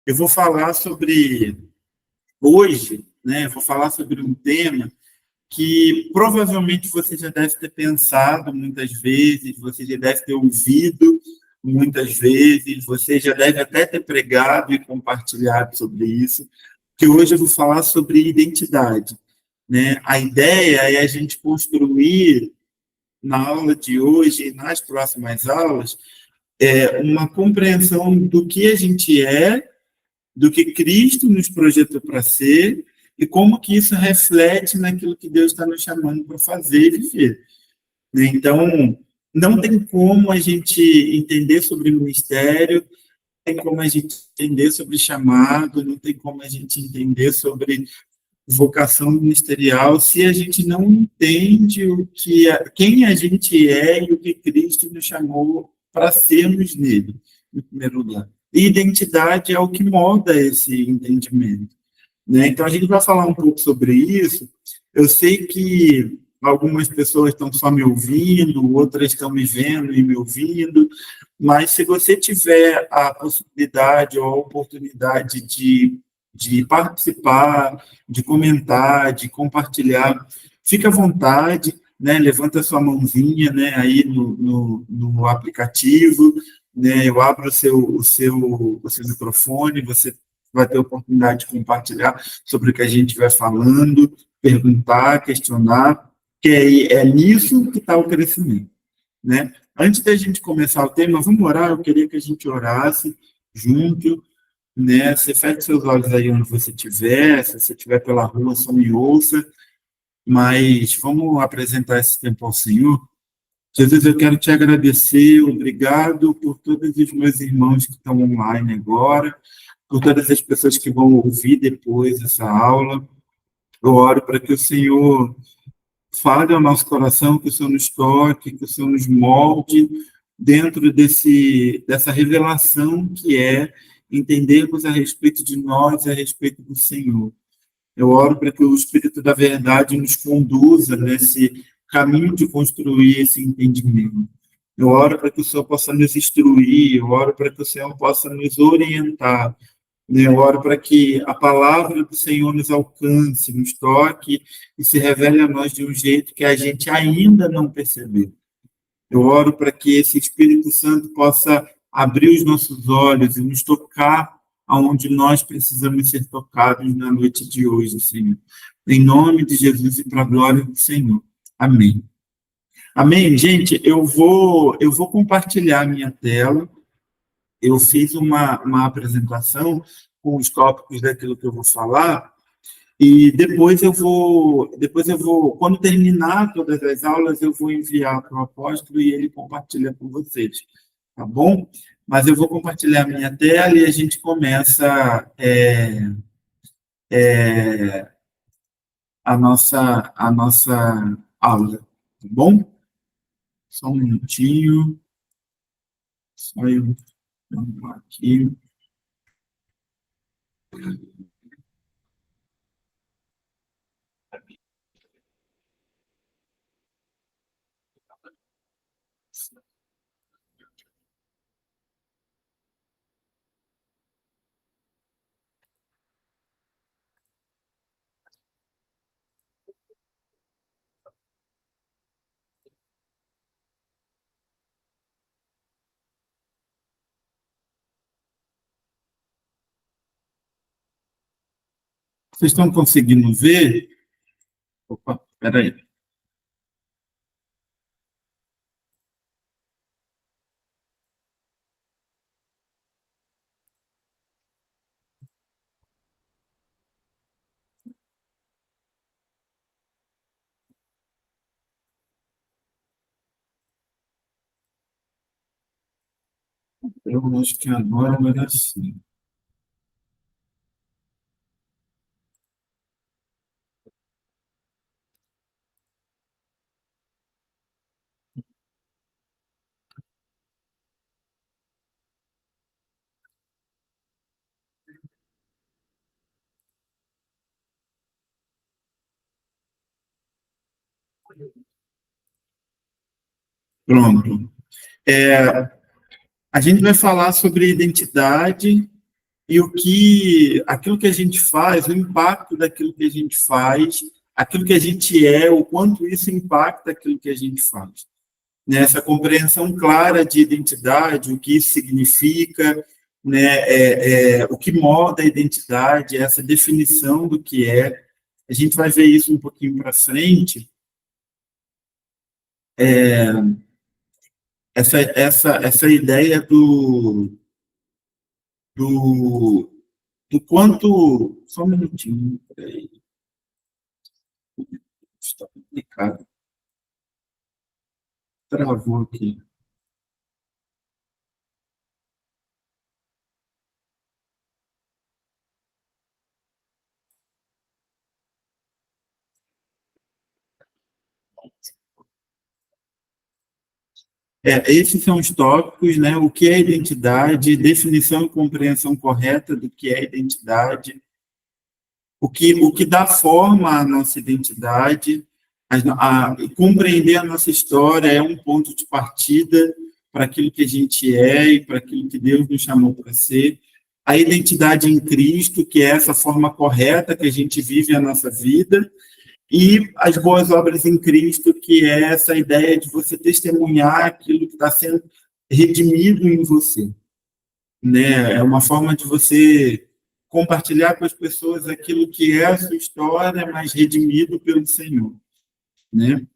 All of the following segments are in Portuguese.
Eu vou falar sobre, hoje, né, vou falar sobre um tema que provavelmente você já deve ter pensado muitas vezes, você já deve ter ouvido muitas vezes, você já deve até ter pregado e compartilhado sobre isso, que hoje eu vou falar sobre identidade, né? A ideia é a gente construir, na aula de hoje e nas próximas aulas, uma compreensão do que a gente é, do que Cristo nos projetou para ser e como que isso reflete naquilo que Deus está nos chamando para fazer e viver. Né? Então, não tem como a gente entender sobre ministério, não tem como a gente entender sobre chamado, não tem como a gente entender sobre vocação ministerial se a gente não entende quem a gente é e o que Cristo nos chamou para sermos nele, em primeiro lugar. E identidade é o que molda esse entendimento. Né? Então, a gente vai falar um pouco sobre isso. Eu sei que algumas pessoas estão só me ouvindo, outras estão me vendo e me ouvindo, mas se você tiver a possibilidade ou a oportunidade de participar, de comentar, de compartilhar, fica à vontade, né? Levanta a sua mãozinha, né? Aí no aplicativo, né? Eu abro o seu microfone, você vai ter a oportunidade de compartilhar sobre o que a gente vai falando, perguntar, questionar, que é nisso que está o crescimento, né? Antes da gente começar o tema, vamos orar, eu queria que a gente orasse junto, né? Você feche seus olhos aí onde você estiver, se você estiver pela rua, só me ouça, mas vamos apresentar esse tempo ao Senhor. Jesus, eu quero te agradecer, obrigado por todos os meus irmãos que estão online agora, por todas as pessoas que vão ouvir depois essa aula. Eu oro para que o Senhor fale ao nosso coração, que o Senhor nos toque, que o Senhor nos molde dentro dessa revelação que é entendermos a respeito de nós e a respeito do Senhor. Eu oro para que o Espírito da Verdade nos conduza nesse caminho de construir esse entendimento. Eu oro para que o Senhor possa nos instruir, eu oro para que o Senhor possa nos orientar, né? Eu oro para que a palavra do Senhor nos alcance, nos toque e se revele a nós de um jeito que a gente ainda não percebeu. Eu oro para que esse Espírito Santo possa abrir os nossos olhos e nos tocar aonde nós precisamos ser tocados na noite de hoje, Senhor. Em nome de Jesus e para a glória do Senhor. Amém. Amém, gente. Eu vou compartilhar a minha tela. Eu fiz uma apresentação com os tópicos daquilo que eu vou falar, e depois eu vou, quando terminar todas as aulas, eu vou enviar para o apóstolo e ele compartilha com vocês, tá bom? Mas eu vou compartilhar a minha tela e a gente começa a nossa aula, tá bom? Só um minutinho, só eu aqui. Vocês estão conseguindo ver? Opa, espera aí. Eu acho que agora vai dar sim. Pronto. A gente vai falar sobre identidade e aquilo que a gente faz, o impacto daquilo que a gente faz, aquilo que a gente é, o quanto isso impacta aquilo que a gente faz. Nessa compreensão clara de identidade, o que isso significa, né, o que molda a identidade, essa definição do que é. A gente vai ver isso um pouquinho para frente. Essa ideia do, do quanto. Só um minutinho, peraí. Está complicado. Travou aqui. Esses são os tópicos, né? O que é identidade, definição e compreensão correta do que é identidade, o que dá forma à nossa identidade, compreender a nossa história é um ponto de partida para aquilo que a gente é e para aquilo que Deus nos chamou para ser. A identidade em Cristo, que é essa forma correta que a gente vive a nossa vida, e as boas obras em Cristo, que é essa ideia de você testemunhar aquilo que está sendo redimido em você, né? É uma forma de você compartilhar com as pessoas aquilo que é a sua história, mas redimido pelo Senhor, né?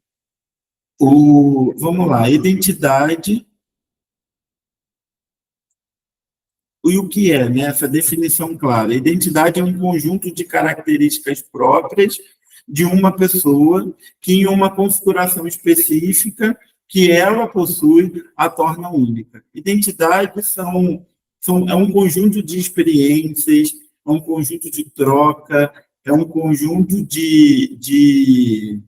Vamos lá, identidade e o que é, né? Essa definição clara. Identidade é um conjunto de características próprias de uma pessoa que, em uma configuração específica que ela possui, a torna única. Identidade é um conjunto de experiências, é um conjunto de troca, é um conjunto de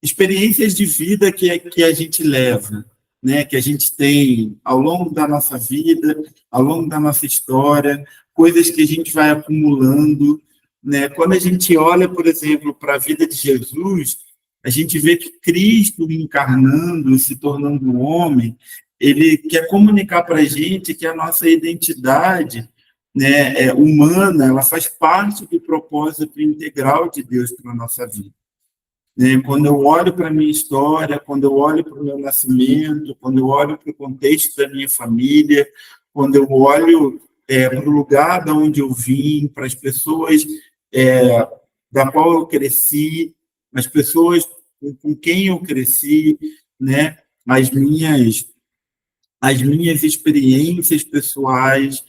experiências de vida que a gente leva, né? Que a gente tem ao longo da nossa vida, ao longo da nossa história, coisas que a gente vai acumulando, né? Quando a gente olha, por exemplo, para a vida de Jesus, a gente vê que Cristo encarnando, se tornando um homem, ele quer comunicar para a gente que a nossa identidade, né, humana, ela faz parte do propósito integral de Deus para a nossa vida. Quando eu olho para a minha história, quando eu olho para o meu nascimento, quando eu olho para o contexto da minha família, quando eu olho para o lugar de onde eu vim, para as pessoas da qual eu cresci, as pessoas com quem eu cresci, né? As minhas experiências pessoais,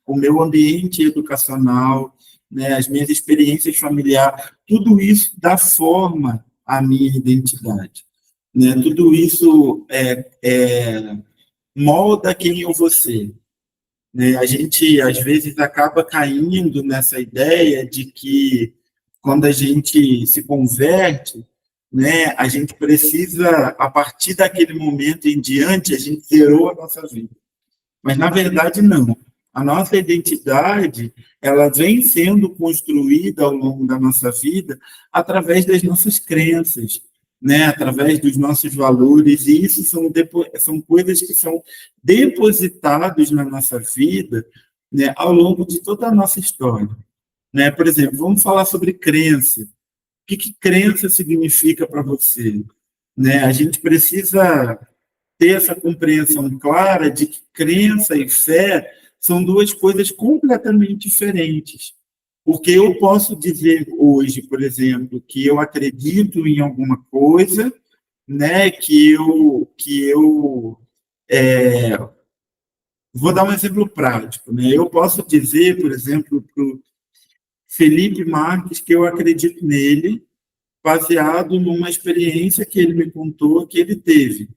o meu ambiente educacional, né, as minhas experiências familiares, tudo isso dá forma à minha identidade. Né? Tudo isso molda quem eu vou ser. Né? A gente, às vezes, acaba caindo nessa ideia de que, quando a gente se converte, né, a gente precisa, a partir daquele momento em diante, a gente zerou a nossa vida. Mas, na verdade, não. A nossa identidade, ela vem sendo construída ao longo da nossa vida através das nossas crenças, né? Através dos nossos valores, e isso são coisas que são depositadas na nossa vida, né, ao longo de toda a nossa história. Né? Por exemplo, vamos falar sobre crença. O que crença significa para você? Né? A gente precisa ter essa compreensão clara de que crença e fé são duas coisas completamente diferentes. Porque eu posso dizer hoje, por exemplo, que eu acredito em alguma coisa, né, vou dar um exemplo prático, né? Eu posso dizer, por exemplo, para o Felipe Marques que eu acredito nele, baseado numa experiência que ele me contou que ele teve.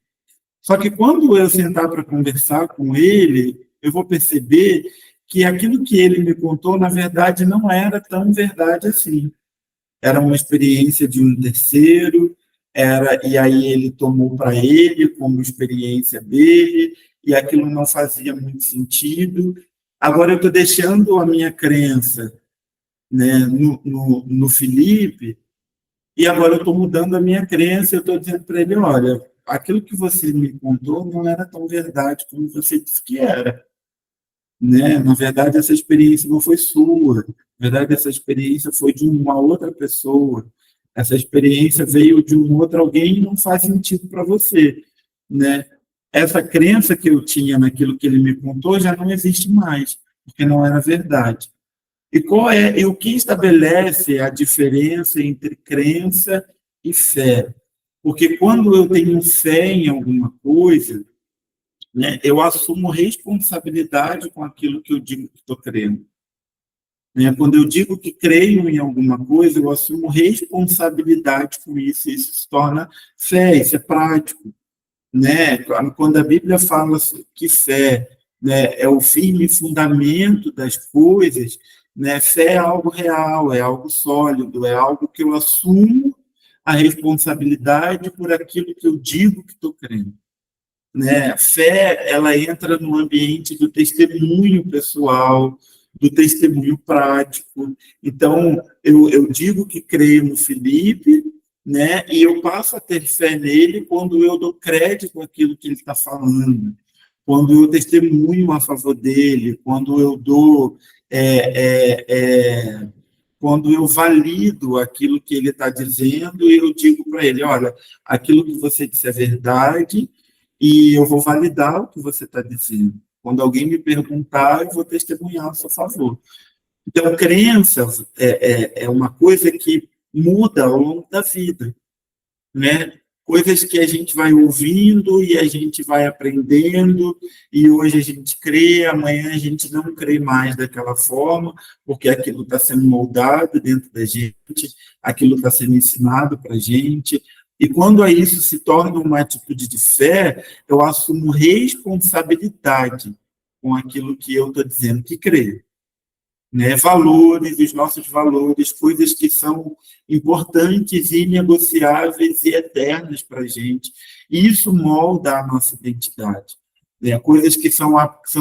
Só que quando eu sentar para conversar com ele, eu vou perceber que aquilo que ele me contou, na verdade, não era tão verdade assim. Era uma experiência de um terceiro, e aí ele tomou para ele como experiência dele, e aquilo não fazia muito sentido. Agora eu estou deixando a minha crença, né, no Felipe, e agora eu estou mudando a minha crença, eu estou dizendo para ele, olha, aquilo que você me contou não era tão verdade como você disse que era, né? Na verdade, essa experiência não foi sua. Na verdade, essa experiência foi de uma outra pessoa. Essa experiência veio de um outro alguém e não faz sentido para você, né? Essa crença que eu tinha naquilo que ele me contou já não existe mais, porque não era verdade. E o que estabelece a diferença entre crença e fé? Porque quando eu tenho fé em alguma coisa, né, eu assumo responsabilidade com aquilo que eu digo que estou crendo. Né? Quando eu digo que creio em alguma coisa, eu assumo responsabilidade com isso, e isso se torna fé, isso é prático. Né? Quando a Bíblia fala que fé, né, é o firme fundamento das coisas, né, fé é algo real, é algo sólido, é algo que eu assumo a responsabilidade por aquilo que eu digo que estou crendo. Né? Fé, ela entra no ambiente do testemunho pessoal, do testemunho prático. Então, eu digo que creio no Felipe, né? E eu passo a ter fé nele quando eu dou crédito àquilo que ele está falando, quando eu testemunho a favor dele, quando eu dou quando eu valido aquilo que ele está dizendo, eu digo para ele, olha, aquilo que você disse é verdade e eu vou validar o que você está dizendo. Quando alguém me perguntar, eu vou testemunhar a seu favor. Então, crença é uma coisa que muda ao longo da vida, né? Coisas que a gente vai ouvindo e a gente vai aprendendo, e hoje a gente crê, amanhã a gente não crê mais daquela forma, porque aquilo está sendo moldado dentro da gente, aquilo está sendo ensinado para a gente, e quando isso se torna uma atitude de fé, eu assumo responsabilidade com aquilo que eu estou dizendo que creio. Né, valores, os nossos valores, coisas que são importantes, inegociáveis e eternas para a gente. E isso molda a nossa identidade. Né, coisas que são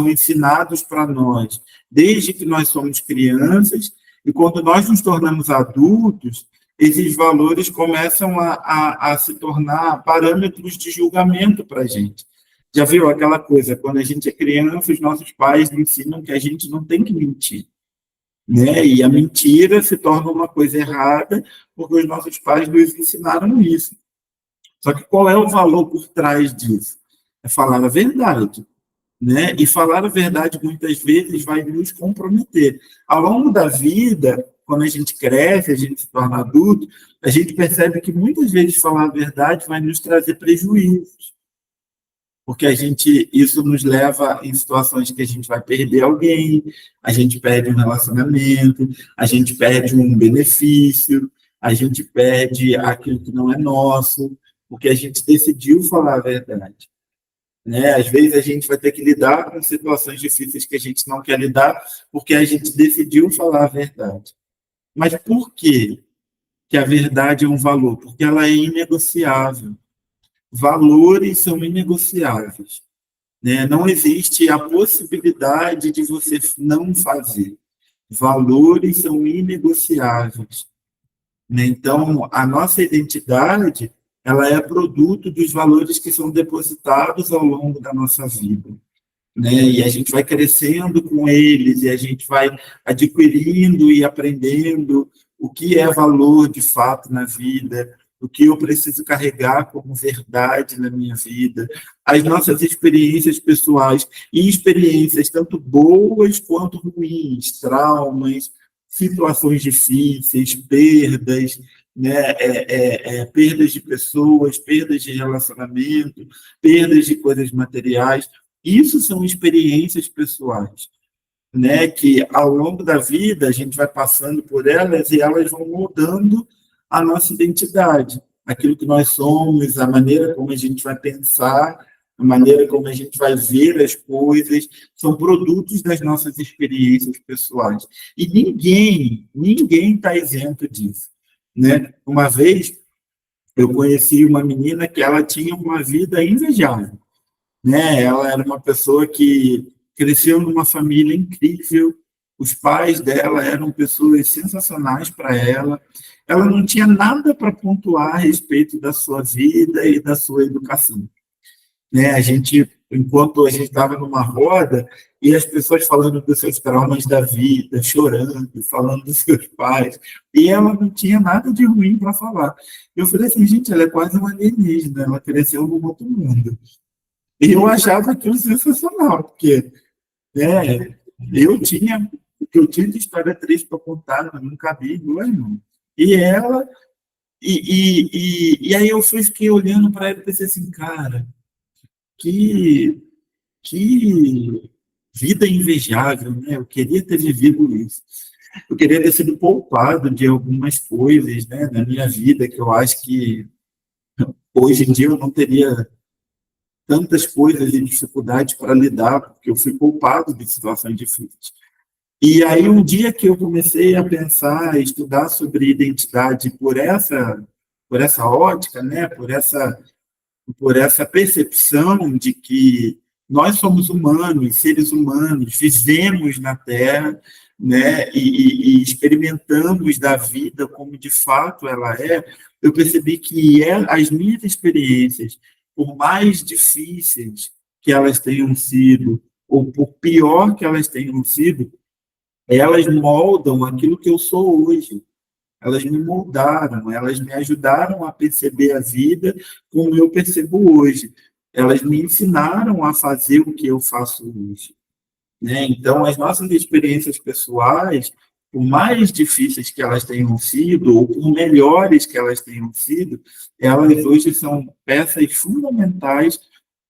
ensinados para nós desde que nós somos crianças, e quando nós nos tornamos adultos, esses valores começam a se tornar parâmetros de julgamento para a gente. Já viu aquela coisa, quando a gente é criança, os nossos pais ensinam que a gente não tem que mentir. Né? E a mentira se torna uma coisa errada, porque os nossos pais nos ensinaram isso. Só que qual é o valor por trás disso? É falar a verdade. Né? E falar a verdade, muitas vezes, vai nos comprometer. Ao longo da vida, quando a gente cresce, a gente se torna adulto, a gente percebe que muitas vezes falar a verdade vai nos trazer prejuízos. Porque isso nos leva em situações que a gente vai perder alguém, a gente perde um relacionamento, a gente perde um benefício, a gente perde aquilo que não é nosso, porque a gente decidiu falar a verdade. Né? Às vezes a gente vai ter que lidar com situações difíceis que a gente não quer lidar, porque a gente decidiu falar a verdade. Mas por quê que a verdade é um valor? Porque ela é inegociável. Valores são inegociáveis. Né? Não existe a possibilidade de você não fazer. Valores são inegociáveis. Né? Então, a nossa identidade ela é produto dos valores que são depositados ao longo da nossa vida. Né? E a gente vai crescendo com eles, e a gente vai adquirindo e aprendendo o que é valor de fato na vida, o que eu preciso carregar como verdade na minha vida, as nossas experiências pessoais, e experiências tanto boas quanto ruins, traumas, situações difíceis, perdas, né, perdas de pessoas, perdas de relacionamento, perdas de coisas materiais. Isso são experiências pessoais, né, que ao longo da vida a gente vai passando por elas e elas vão moldando a nossa identidade, aquilo que nós somos, a maneira como a gente vai pensar, a maneira como a gente vai ver as coisas, são produtos das nossas experiências pessoais. E ninguém está isento disso. Né? Uma vez eu conheci uma menina que ela tinha uma vida invejável. Né? Ela era uma pessoa que cresceu numa família incrível, os pais dela eram pessoas sensacionais para ela, ela não tinha nada para pontuar a respeito da sua vida e da sua educação. Né? Enquanto a gente estava numa roda, e as pessoas falando dos seus traumas da vida, chorando, falando dos seus pais, e ela não tinha nada de ruim para falar. Eu falei assim, gente, ela é quase uma alienígena, ela cresceu no outro mundo. E eu achava aquilo sensacional, porque, né, o que eu tinha de história triste para contar, não cabia igual, não. E ela, e aí fiquei olhando para ela e pensei assim, cara, que, que vida invejável, né? Eu queria ter vivido isso. Eu queria ter sido poupado de algumas coisas, né, na minha vida, que eu acho que hoje em dia eu não teria tantas coisas e dificuldades para lidar, porque eu fui poupado de situações difíceis. E aí, um dia que eu comecei a pensar, a estudar sobre identidade por essa ótica, né, por essa percepção de que nós somos humanos, seres humanos, vivemos na Terra, né, e experimentamos da vida como de fato ela é, eu percebi que as minhas experiências, por mais difíceis que elas tenham sido, ou por pior que elas tenham sido, elas moldam aquilo que eu sou hoje. Elas me moldaram, elas me ajudaram a perceber a vida como eu percebo hoje. Elas me ensinaram a fazer o que eu faço hoje. Né? Então, as nossas experiências pessoais, por mais difíceis que elas tenham sido, ou por melhores que elas tenham sido, elas hoje são peças fundamentais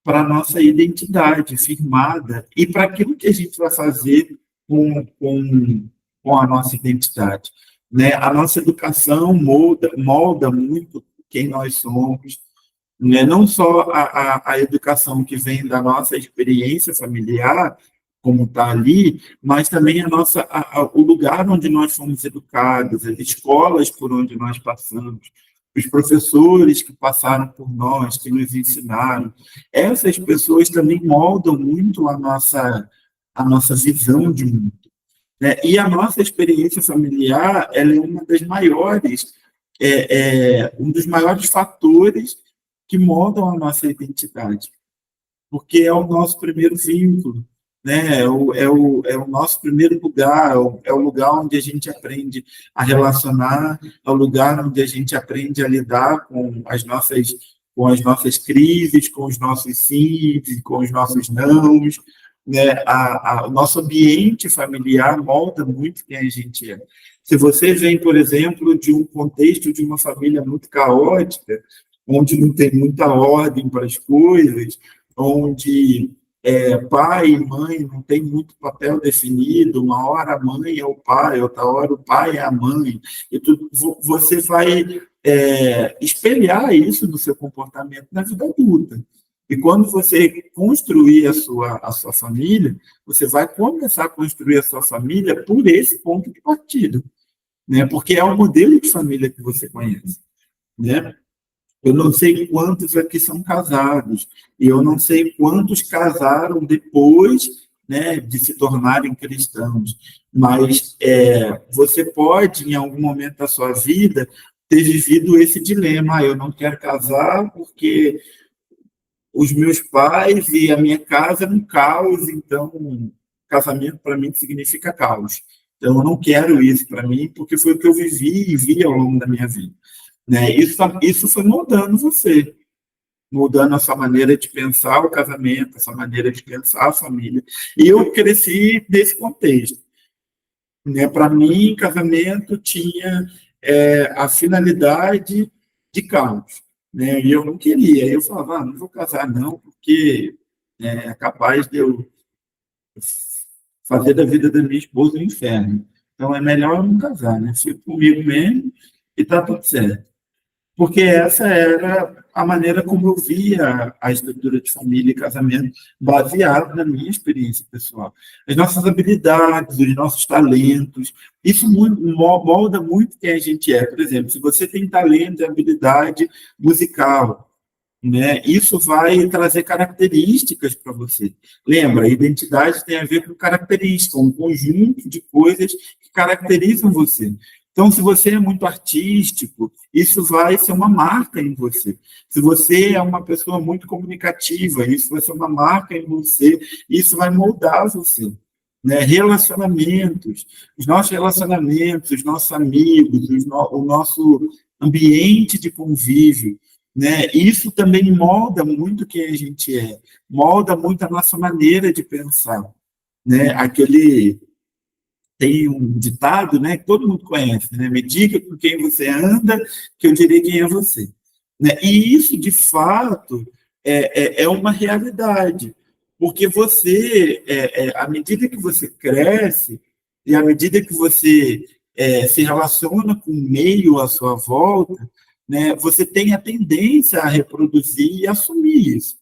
para a nossa identidade firmada e para aquilo que a gente vai fazer com a nossa identidade. Né? A nossa educação molda muito quem nós somos, né? Não só a educação que vem da nossa experiência familiar, como está ali, mas também o lugar onde nós fomos educados, as escolas por onde nós passamos, os professores que passaram por nós, que nos ensinaram. Essas pessoas também moldam muito a nossa visão de mundo. Né? E a nossa experiência familiar, ela é uma das maiores, um dos maiores fatores que moldam a nossa identidade, porque é o nosso primeiro vínculo, né? É o nosso primeiro lugar, é o lugar onde a gente aprende a relacionar, é o lugar onde a gente aprende a lidar com as nossas crises, com os nossos sims, com os nossos nãos, né? O nosso ambiente familiar molda muito quem a gente é. Se você vem, por exemplo, de um contexto de uma família muito caótica, onde não tem muita ordem para as coisas, onde pai e mãe não tem muito papel definido, uma hora a mãe é o pai, outra hora o pai é a mãe, e você vai espelhar isso no seu comportamento na vida adulta. E quando você construir a sua família, você vai começar a construir a sua família por esse ponto de partida, né? Porque é o modelo de família que você conhece, né? Eu não sei quantos aqui são casados, e eu não sei quantos casaram depois, né, de se tornarem cristãos, mas você pode, em algum momento da sua vida, ter vivido esse dilema: eu não quero casar porque os meus pais e a minha casa é um caos, então casamento para mim significa caos. Então eu não quero isso para mim, porque foi o que eu vivi e vi ao longo da minha vida. Né? Isso foi moldando você, mudando a sua maneira de pensar o casamento, a sua maneira de pensar a família. E eu cresci nesse contexto. Né? Para mim, casamento tinha a finalidade de caos. Né? E eu não queria. Eu falava, não vou casar não, porque é capaz de eu fazer da vida da minha esposa um inferno. Então é melhor eu não casar, né? Fico comigo mesmo e está tudo certo. Porque essa era a maneira como eu via a estrutura de família e casamento, baseado na minha experiência pessoal. As nossas habilidades, os nossos talentos, isso molda muito quem a gente é. Por exemplo, se você tem talento e habilidade musical, né, isso vai trazer características para você. Lembra, a identidade tem a ver com características, um conjunto de coisas que caracterizam você. Então, se você é muito artístico, isso vai ser uma marca em você. Se você é uma pessoa muito comunicativa, isso vai ser uma marca em você, isso vai moldar você. Né? Relacionamentos, os nossos relacionamentos, os nossos amigos, o nosso ambiente de convívio, né? Isso também molda muito quem a gente é, molda muito a nossa maneira de pensar. Né? Tem um ditado, né, que todo mundo conhece, né? Me diga com quem você anda, que eu direi quem é você. Né? E isso, de fato, é uma realidade, porque você, à medida que você cresce, e à medida que você se relaciona com o meio à sua volta, né, você tem a tendência a reproduzir e assumir isso,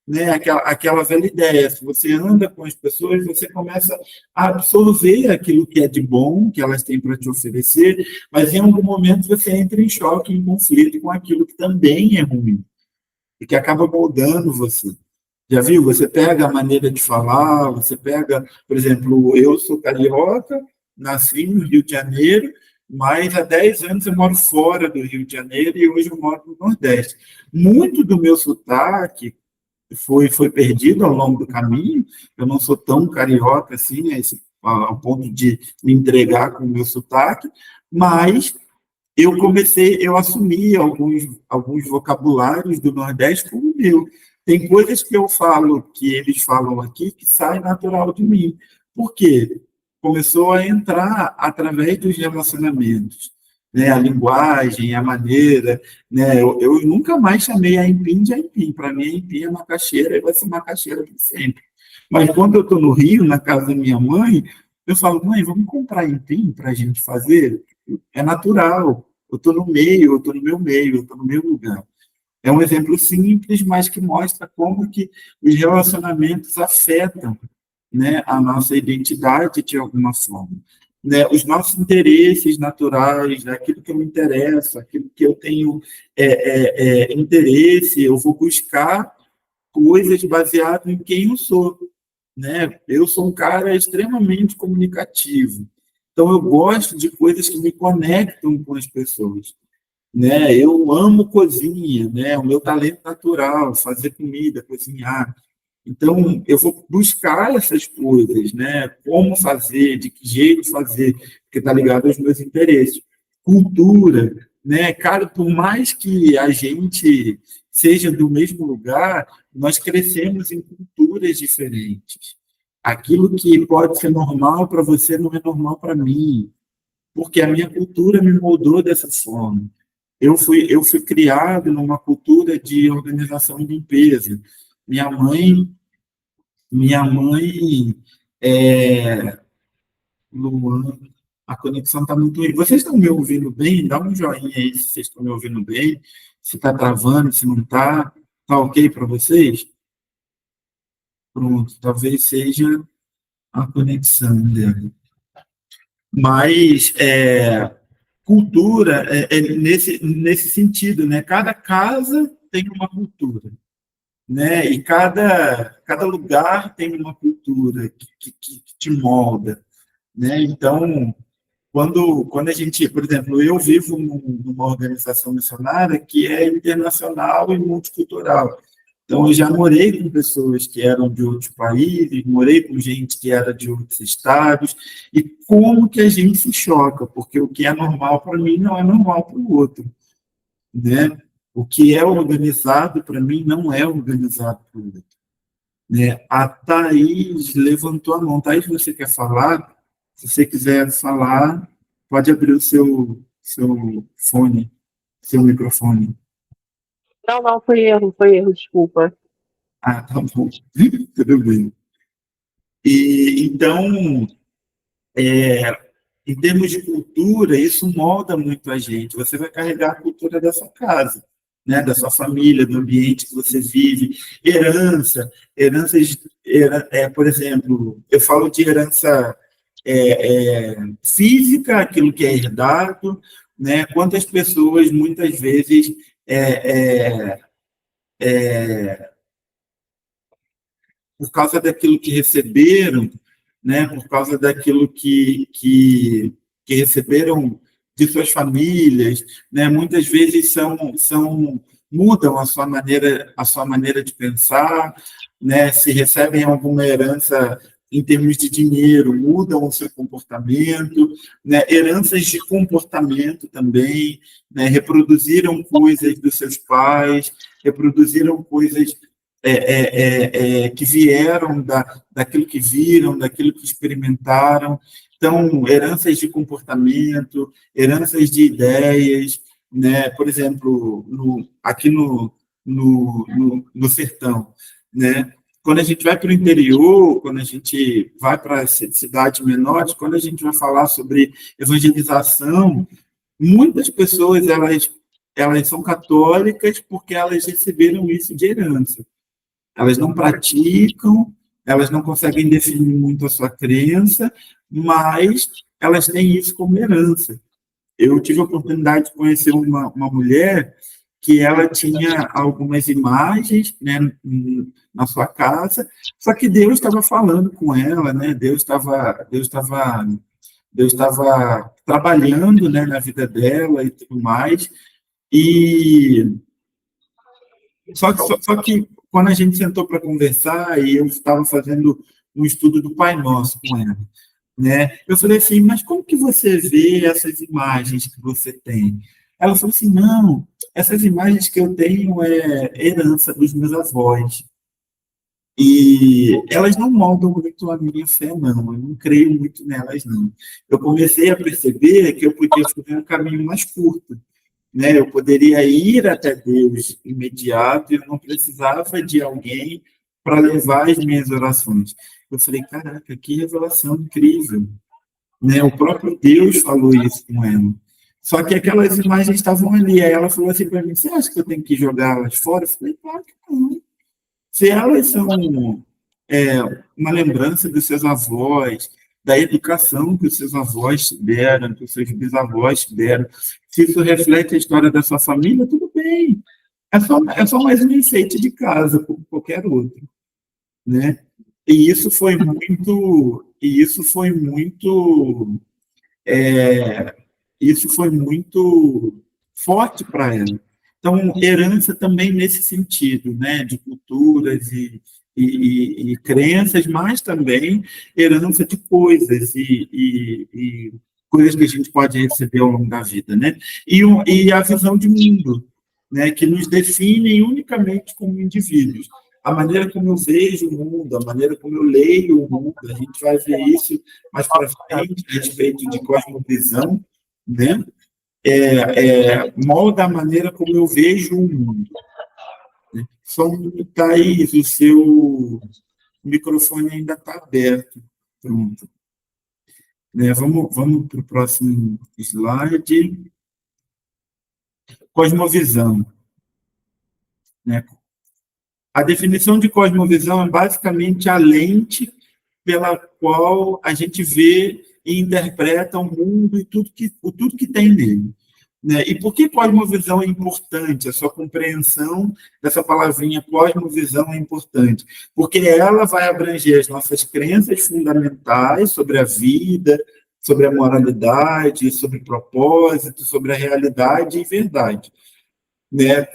né? Aquela velha ideia, se você anda com as pessoas, você começa a absorver aquilo que é de bom, que elas têm para te oferecer, mas em algum momento você entra em choque, em conflito com aquilo que também é ruim, e que acaba moldando você. Já viu? Você pega a maneira de falar, você pega, por exemplo, eu sou carioca, nasci no Rio de Janeiro, mas há 10 anos eu moro fora do Rio de Janeiro e hoje eu moro no Nordeste. Muito do meu sotaque foi perdido ao longo do caminho. Eu não sou tão carioca assim, ao ponto de me entregar com o meu sotaque, mas eu assumi alguns vocabulários do Nordeste como meu. Tem coisas que eu falo, que eles falam aqui, que sai natural de mim. Por quê? Começou a entrar através dos relacionamentos, né? A linguagem, a maneira, né? Eu nunca mais chamei a Aipim de Aipim. Para mim, a Aipim é macaxeira e vai ser macaxeira por sempre. Mas quando eu estou no Rio, na casa da minha mãe, eu falo, mãe, vamos comprar Aipim para a gente fazer? É natural. Eu estou no meio, eu estou no meu meio, eu estou no meu lugar. É um exemplo simples, mas que mostra como que os relacionamentos afetam, né, a nossa identidade de alguma forma. Né, os nossos interesses naturais, né, aquilo que eu me interesso, aquilo que eu tenho interesse, eu vou buscar coisas baseadas em quem eu sou. Né? Eu sou um cara extremamente comunicativo, então eu gosto de coisas que me conectam com as pessoas. Né? Eu amo cozinha, né? O meu talento natural, fazer comida, cozinhar. Então, eu vou buscar essas coisas, né? Como fazer, de que jeito fazer, porque está ligado aos meus interesses. Cultura, né? Cara, por mais que a gente seja do mesmo lugar, nós crescemos em culturas diferentes. Aquilo que pode ser normal para você não é normal para mim, porque a minha cultura me moldou dessa forma. Eu fui criado numa cultura de organização e limpeza. Minha mãe minha mãe, Luan, a conexão está muito ruim. Vocês estão me ouvindo bem? Dá um joinha aí se vocês estão me ouvindo bem, se está travando, se não está. Está ok para vocês? Pronto, talvez seja a conexão dela. Mas cultura nesse sentido, né? Cada casa tem uma cultura, né? E cada lugar tem uma cultura que te molda, né? Então, quando a gente, por exemplo, eu vivo numa organização missionária que é internacional e multicultural. Então, eu já morei com pessoas que eram de outros países, morei com gente que era de outros estados, e como que a gente se choca, porque o que é normal para mim não é normal para o outro, né? O que é organizado para mim não é organizado para o outro. Né? A Thaís levantou a mão. Thaís, você quer falar? Se você quiser falar, pode abrir o seu fone, seu microfone. Não, não, foi erro, desculpa. Ah, tá bom. Tudo bem. E, então, em termos de cultura, isso molda muito a gente. Você vai carregar a cultura da sua casa, né? Da sua família, do ambiente que você vive. Heranças, por exemplo, eu falo de herança física, aquilo que é herdado, né? Quantas pessoas, muitas vezes, é, é, por causa daquilo que receberam, né, por causa daquilo que receberam de suas famílias, né? Muitas vezes mudam a sua maneira de pensar, né? Se recebem alguma herança em termos de dinheiro, mudam o seu comportamento, né? Heranças de comportamento também, né? Reproduziram coisas dos seus pais, reproduziram coisas que vieram daquilo que viram, daquilo que experimentaram. Então, heranças de comportamento, heranças de ideias, né? Por exemplo, aqui no sertão, né? Quando a gente vai para o interior, quando a gente vai para cidades menores, quando a gente vai falar sobre evangelização, muitas pessoas elas são católicas porque elas receberam isso de herança. Elas não praticam, elas não conseguem definir muito a sua crença, mas elas têm isso como herança. Eu tive a oportunidade de conhecer uma mulher que ela tinha algumas imagens, né, na sua casa, só que Deus estava falando com ela, né? Deus estava trabalhando, né, na vida dela e tudo mais. E só que quando a gente sentou para conversar e eu estava fazendo um estudo do Pai Nosso com ela, né? Eu falei assim, mas como que você vê essas imagens que você tem? Ela falou assim, não, essas imagens que eu tenho é herança dos meus avós. E elas não moldam muito a minha fé, não. Eu não creio muito nelas, não. Eu comecei a perceber que eu podia fazer um caminho mais curto, né? Eu poderia ir até Deus imediato e eu não precisava de alguém para levar as minhas orações. Eu falei, caraca, que revelação incrível, né? O próprio Deus falou isso com ela. Só que aquelas imagens estavam ali. Aí ela falou assim para mim, você acha que eu tenho que jogá-las fora? Eu falei, claro que não. Se elas são uma lembrança dos seus avós, da educação que os seus avós te deram, que os seus bisavós te deram, se isso reflete a história da sua família, tudo bem. É só mais um enfeite de casa, como qualquer outro, né? E isso foi muito forte para ela. Então, herança também nesse sentido, né, de culturas e crenças, mas também herança de coisas e coisas que a gente pode receber ao longo da vida, né? E a visão de mundo, né, que nos definem unicamente como indivíduos. A maneira como eu vejo o mundo, a maneira como eu leio o mundo, a gente vai ver isso mais para frente, a respeito de cosmovisão, né? Molda a maneira como eu vejo o mundo. Né? Só Thaís, o seu microfone ainda está aberto. Pronto. Né? Vamos para o próximo slide. Cosmovisão. Né? A definição de cosmovisão é basicamente a lente pela qual a gente vê e interpreta o mundo e tudo que tem nele. Né? E por que cosmovisão é importante? A sua compreensão dessa palavrinha cosmovisão é importante, porque ela vai abranger as nossas crenças fundamentais sobre a vida, sobre a moralidade, sobre propósito, sobre a realidade e verdade. Né?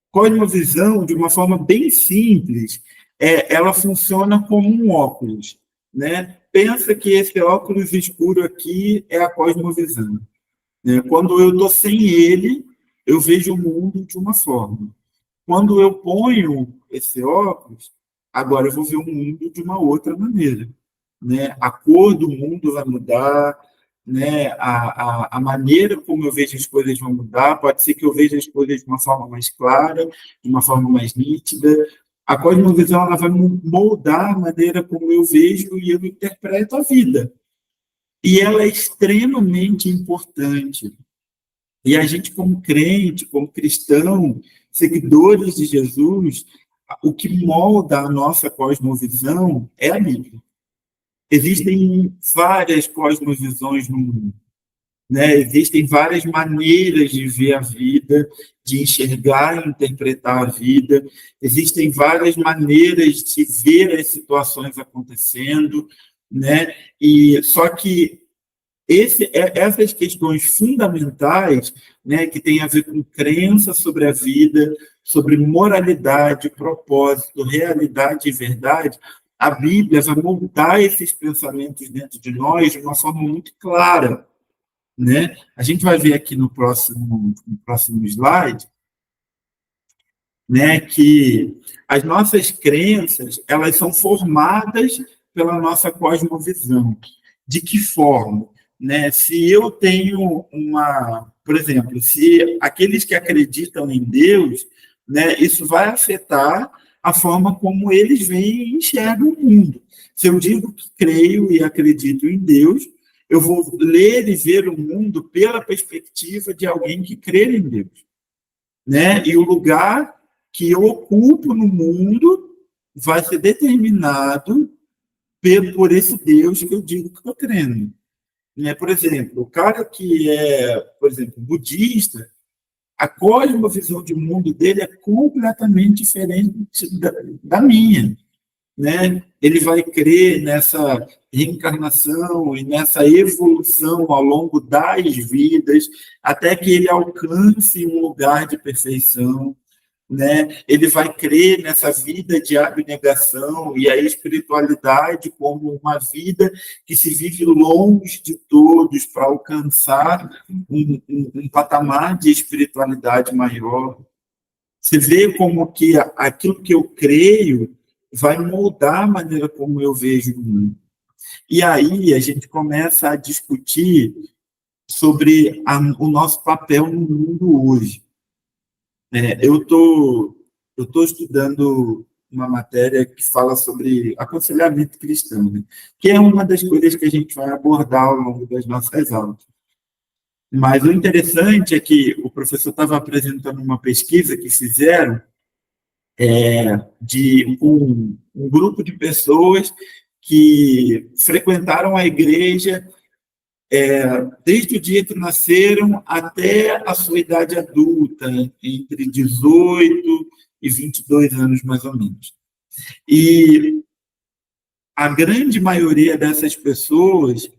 Cosmovisão, de uma forma bem simples, ela funciona como um óculos. Né? Pensa que esse óculos escuro aqui é a cosmovisão. Quando eu estou sem ele, eu vejo o mundo de uma forma. Quando eu ponho esse óculos, agora eu vou ver o mundo de uma outra maneira. Né? A cor do mundo vai mudar, né? A maneira como eu vejo as coisas vai mudar. Pode ser que eu veja as coisas de uma forma mais clara, de uma forma mais nítida. A cosmovisão ela vai moldar a maneira como eu vejo e eu interpreto a vida. E ela é extremamente importante. E a gente, como crente, como cristão, seguidores de Jesus, o que molda a nossa cosmovisão é a Bíblia. Existem várias cosmovisões no mundo. Né? Existem várias maneiras de ver a vida, de enxergar e interpretar a vida. Existem várias maneiras de ver as situações acontecendo. Né? E só que Essas questões fundamentais, né, que têm a ver com crença sobre a vida, sobre moralidade, propósito, realidade e verdade, a Bíblia vai moldar esses pensamentos dentro de nós de uma forma muito clara, né? A gente vai ver aqui no próximo slide, né, que as nossas crenças, elas são formadas pela nossa cosmovisão. De que forma? Né? Se eu tenho por exemplo, se aqueles que acreditam em Deus, né, isso vai afetar a forma como eles veem e enxergam o mundo. Se eu digo que creio e acredito em Deus, eu vou ler e ver o mundo pela perspectiva de alguém que crê em Deus, né? E o lugar que eu ocupo no mundo vai ser determinado por esse Deus que eu digo que estou crendo. Né? Por exemplo, o cara que é, por exemplo, budista, a cosmovisão de mundo dele é completamente diferente da minha. Né? Ele vai crer nessa reencarnação e nessa evolução ao longo das vidas, até que ele alcance um lugar de perfeição, né? Ele vai crer nessa vida de abnegação e a espiritualidade como uma vida que se vive longe de todos para alcançar um patamar de espiritualidade maior. Você vê como que aquilo que eu creio vai moldar a maneira como eu vejo o mundo. E aí a gente começa a discutir sobre o nosso papel no mundo hoje. Eu tô estudando uma matéria que fala sobre aconselhamento cristão, né? Que é uma das coisas que a gente vai abordar ao longo das nossas aulas. Mas o interessante é que o professor estava apresentando uma pesquisa que fizeram de um grupo de pessoas que frequentaram a igreja desde o dia que nasceram até a sua idade adulta, entre 18 e 22 anos, mais ou menos. E a grande maioria dessas pessoas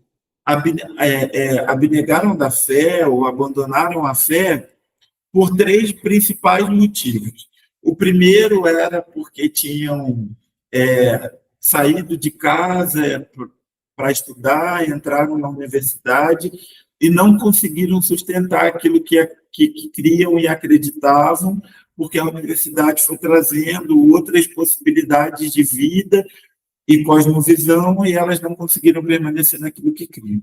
abnegaram da fé ou abandonaram a fé por três principais motivos. O primeiro era porque tinham saído de casa para estudar, entraram na universidade e não conseguiram sustentar aquilo que criam e acreditavam, porque a universidade foi trazendo outras possibilidades de vida e cosmovisão e elas não conseguiram permanecer naquilo que criam.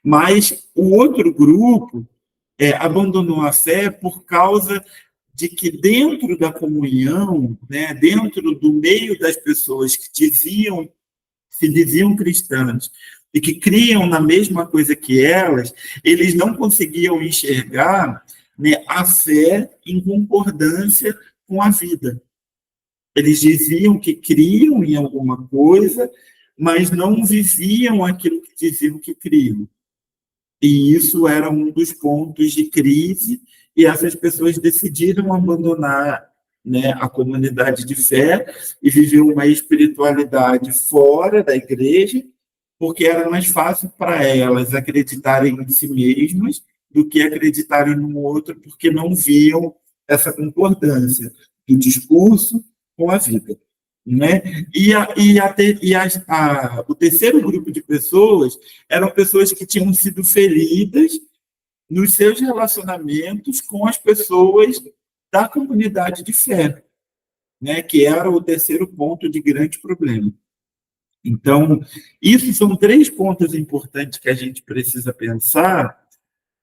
Mas o outro grupo abandonou a fé por causa de que dentro da comunhão, né, dentro do meio das pessoas que se diziam cristãs e que criam na mesma coisa que elas, eles não conseguiam enxergar, né, a fé em concordância com a vida. Eles diziam que criam em alguma coisa, mas não viviam aquilo que diziam que criam. E isso era um dos pontos de crise, e essas pessoas decidiram abandonar, né, a comunidade de fé e viver uma espiritualidade fora da igreja, porque era mais fácil para elas acreditarem em si mesmas do que acreditarem no outro, porque não viam essa concordância do discurso com a vida. Né? O terceiro grupo de pessoas eram pessoas que tinham sido feridas nos seus relacionamentos com as pessoas da comunidade de fé, né? Que era o terceiro ponto de grande problema. Então, isso são três pontos importantes que a gente precisa pensar.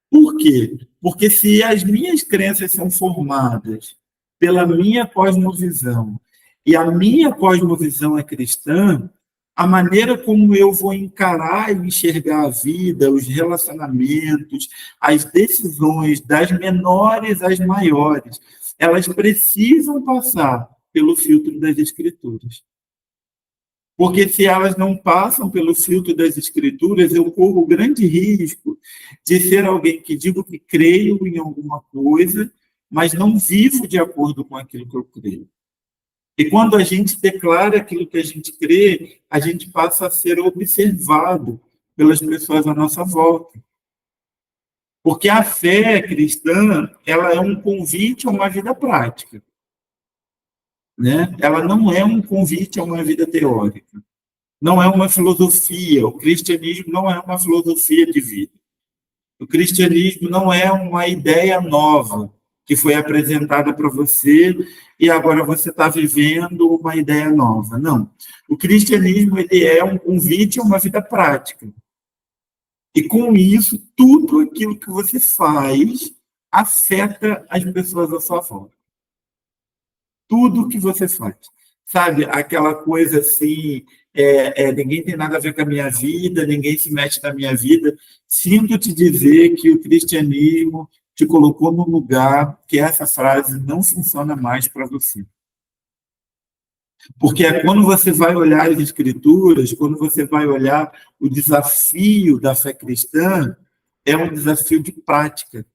Por quê? Porque se as minhas crenças são formadas pela minha cosmovisão e a minha cosmovisão é cristã, a maneira como eu vou encarar e enxergar a vida, os relacionamentos, as decisões, das menores às maiores, elas precisam passar pelo filtro das Escrituras. Porque se elas não passam pelo filtro das Escrituras, eu corro o grande risco de ser alguém que digo que creio em alguma coisa, mas não vivo de acordo com aquilo que eu creio. E quando a gente declara aquilo que a gente crê, a gente passa a ser observado pelas pessoas à nossa volta. Porque a fé cristã, ela é um convite a uma vida prática, né? Ela não é um convite a uma vida teórica. Não é uma filosofia. O cristianismo não é uma filosofia de vida. O cristianismo não é uma ideia nova que foi apresentada para você e agora você está vivendo uma ideia nova. Não. O cristianismo ele é um convite a uma vida prática. E com isso, tudo aquilo que você faz afeta as pessoas à sua volta. Tudo que você faz. Sabe, aquela coisa assim, ninguém tem nada a ver com a minha vida, ninguém se mete na minha vida. Sinto te dizer que o cristianismo te colocou num lugar que essa frase não funciona mais para você. Porque é quando você vai olhar as escrituras, quando você vai olhar o desafio da fé cristã, é um desafio de prática.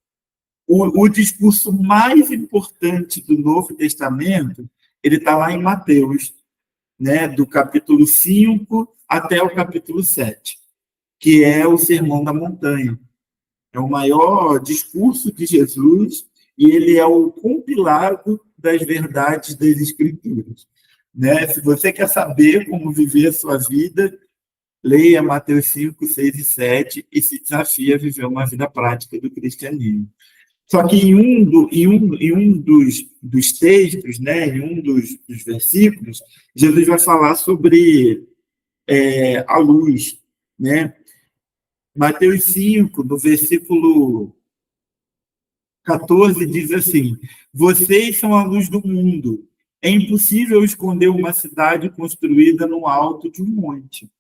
O discurso mais importante do Novo Testamento, ele está lá em Mateus, né, do capítulo 5 até o capítulo 7, que é o Sermão da Montanha. É o maior discurso de Jesus e ele é o compilado das verdades das Escrituras. Né? Se você quer saber como viver a sua vida, leia Mateus 5, 6 e 7 e se desafie a viver uma vida prática do cristianismo. Só que em um dos textos, né, em um dos versículos, Jesus vai falar sobre a luz. Né? Mateus 5, no versículo 14, diz assim: vocês são a luz do mundo. É impossível esconder uma cidade construída no alto de um monte.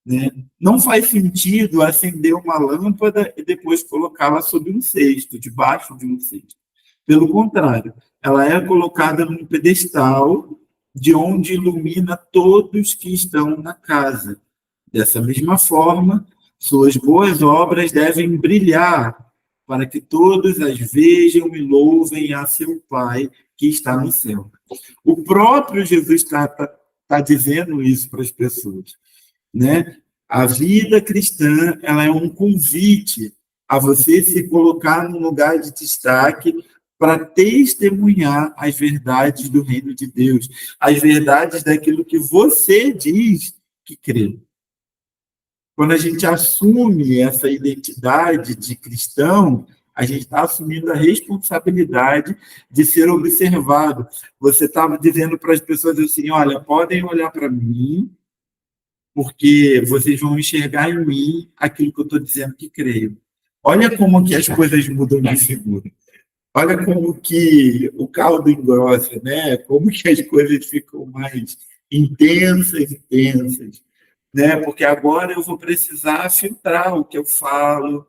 Né? Não faz sentido acender uma lâmpada e depois colocá-la sob um cesto, debaixo de um cesto. Pelo contrário, ela é colocada num pedestal de onde ilumina todos que estão na casa. Dessa mesma forma, suas boas obras devem brilhar para que todos as vejam e louvem a seu Pai que está no céu. O próprio Jesus está dizendo isso para as pessoas. Né? A vida cristã ela é um convite a você se colocar num lugar de destaque para testemunhar as verdades do reino de Deus, as verdades daquilo que você diz que crê. Quando a gente assume essa identidade de cristão, a gente está assumindo a responsabilidade de ser observado. Você estava dizendo para as pessoas assim, olha, podem olhar para mim, porque vocês vão enxergar em mim aquilo que eu estou dizendo que creio. Olha como que as coisas mudam de figura. Olha como que o caldo engrossa, né? Como que as coisas ficam mais intensas e tensas. Né? Porque agora eu vou precisar filtrar o que eu falo,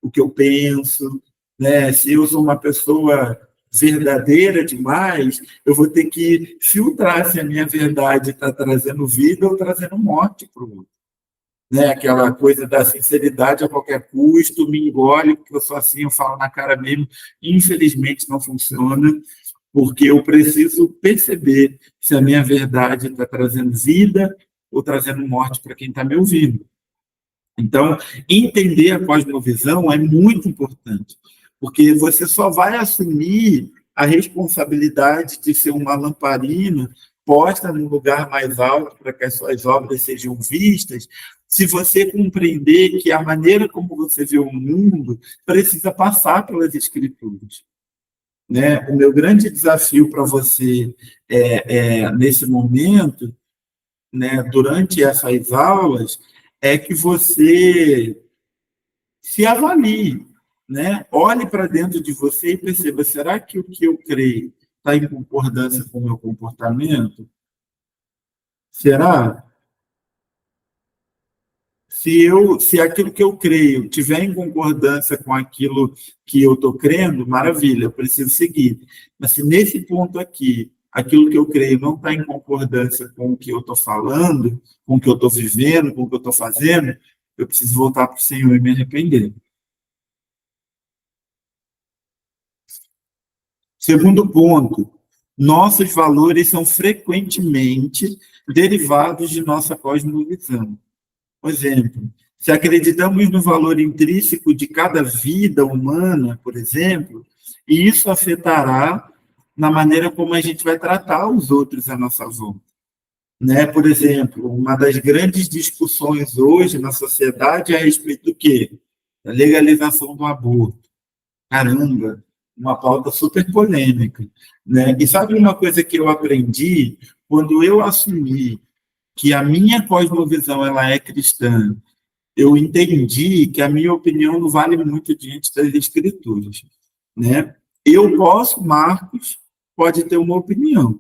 o que eu penso. Né? Se eu sou uma pessoa verdadeira demais, eu vou ter que filtrar se a minha verdade está trazendo vida ou trazendo morte para o outro. Né? Aquela coisa da sinceridade a qualquer custo, me engole, porque eu sou assim, eu falo na cara mesmo. Infelizmente não funciona, porque eu preciso perceber se a minha verdade está trazendo vida ou trazendo morte para quem está me ouvindo. Então, entender a cosmovisão é muito importante, porque você só vai assumir a responsabilidade de ser uma lamparina posta no lugar mais alto para que as suas obras sejam vistas, se você compreender que a maneira como você vê o mundo precisa passar pelas escrituras. Né? O meu grande desafio para você nesse momento, né, durante essas aulas, é que você se avalie, né? Olhe para dentro de você e perceba, será que o que eu creio está em concordância com o meu comportamento? Será? Se aquilo que eu creio tiver em concordância com aquilo que eu estou crendo, maravilha, eu preciso seguir. Mas se nesse ponto aqui, aquilo que eu creio não está em concordância com o que eu estou falando, com o que eu estou vivendo, com o que eu estou fazendo, eu preciso voltar para o Senhor e me arrepender. Segundo ponto, nossos valores são frequentemente derivados de nossa cosmovisão. Por exemplo, Se acreditamos no valor intrínseco de cada vida humana, por exemplo, isso afetará na maneira como a gente vai tratar os outros à nossa volta. Né? Por exemplo, uma das grandes discussões hoje na sociedade é a respeito do quê? Da legalização do aborto. Caramba, uma pauta super polêmica. Né? E sabe uma coisa que eu aprendi? Quando eu assumi que a minha cosmovisão ela é cristã, eu entendi que a minha opinião não vale muito diante das escrituras. Né? Eu posso, Marcos, pode ter uma opinião,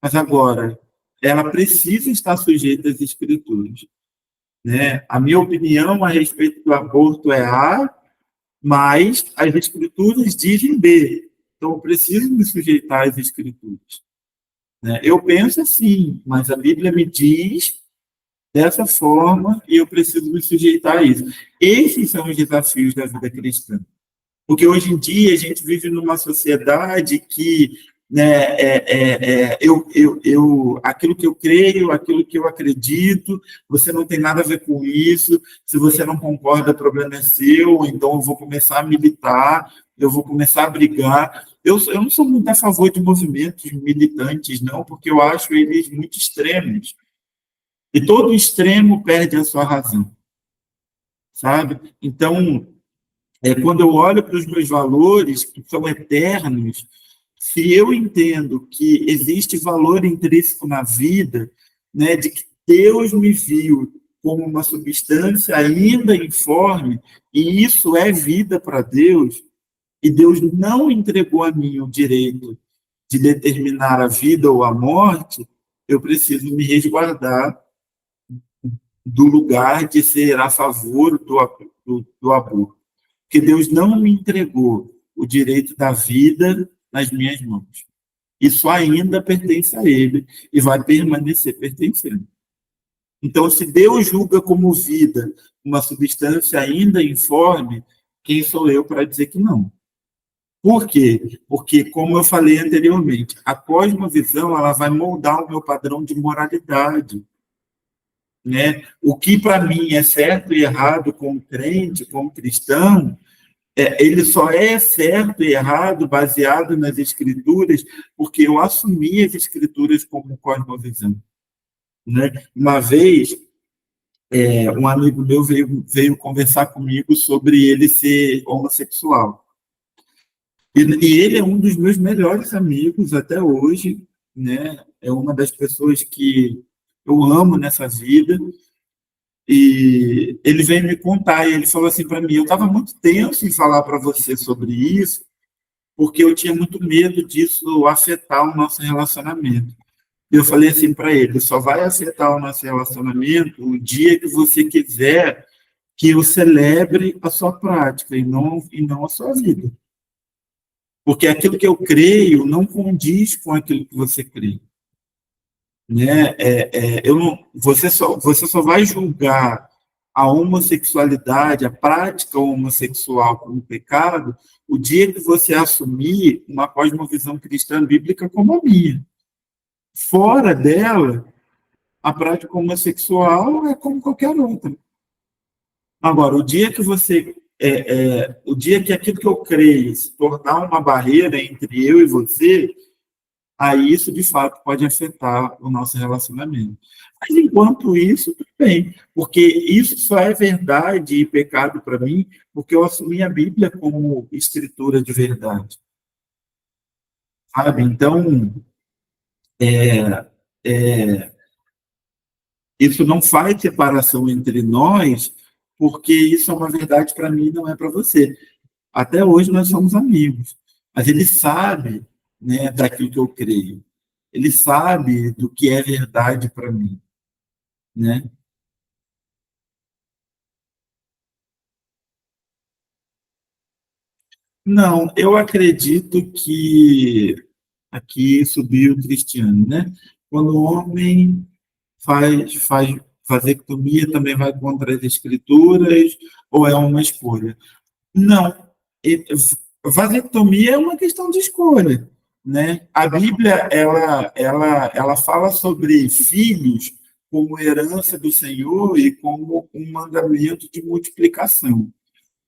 mas agora ela precisa estar sujeita às escrituras. Né? A minha opinião a respeito do aborto é A, mas as escrituras dizem B. Então, eu preciso me sujeitar às escrituras. Né? Eu penso assim, mas a Bíblia me diz dessa forma e eu preciso me sujeitar a isso. Esses são os desafios da vida cristã. Porque hoje em dia a gente vive numa sociedade que né, aquilo que eu creio, aquilo que eu acredito, você não tem nada a ver com isso, se você não concorda, o problema é seu, então eu vou começar a militar, eu vou começar a brigar. Eu não sou muito a favor de movimentos militantes, não, porque eu acho eles muito extremos. E todo extremo perde a sua razão, sabe? Então, quando eu olho para os meus valores, que são eternos, se eu entendo que existe valor intrínseco na vida, né, de que Deus me viu como uma substância ainda informe, e isso é vida para Deus, e Deus não entregou a mim o direito de determinar a vida ou a morte, eu preciso me resguardar do lugar de ser a favor do aborto. Porque Deus não me entregou o direito da vida nas minhas mãos. Isso ainda pertence a Ele e vai permanecer pertencendo. Então, se Deus julga como vida uma substância ainda informe, quem sou eu para dizer que não? Por quê? Porque, como eu falei anteriormente, a cosmovisão ela vai moldar o meu padrão de moralidade. Né? O que para mim é certo e errado como crente, como cristão, ele só é certo e errado baseado nas escrituras, porque eu assumi as escrituras como cosmovisão. Né? Uma vez, um amigo meu veio conversar comigo sobre ele ser homossexual. E ele é um dos meus melhores amigos até hoje, né? É uma das pessoas que eu amo nessa vida. E ele veio me contar, e ele falou assim para mim, eu estava muito tenso em falar para você sobre isso, porque eu tinha muito medo disso afetar o nosso relacionamento. E eu falei assim para ele, só vai afetar o nosso relacionamento o dia que você quiser que eu celebre a sua prática e não a sua vida. Porque aquilo que eu creio não condiz com aquilo que você crê. Né? Você só vai julgar a homossexualidade, a prática homossexual como pecado, o dia que você assumir uma cosmovisão cristã bíblica como a minha. Fora dela, a prática homossexual é como qualquer outra. Agora, o dia que aquilo que eu creio se tornar uma barreira entre eu e você, aí isso, de fato, pode afetar o nosso relacionamento. Mas, enquanto isso, tudo bem, porque isso só é verdade e pecado para mim porque eu assumi a Bíblia como escritura de verdade. Sabe? Então, é, é, isso não faz separação entre nós, porque isso é uma verdade para mim e não é para você. Até hoje nós somos amigos, mas ele sabe, né, daquilo que eu creio. Ele sabe do que é verdade para mim, né? Não, eu acredito que aqui subiu o Cristiano, né? Quando o homem faz vasectomia, também vai contra as escrituras, ou é uma escolha? Não. Vasectomia é uma questão de escolha, né? A Bíblia ela fala sobre filhos como herança do Senhor e como um mandamento de multiplicação.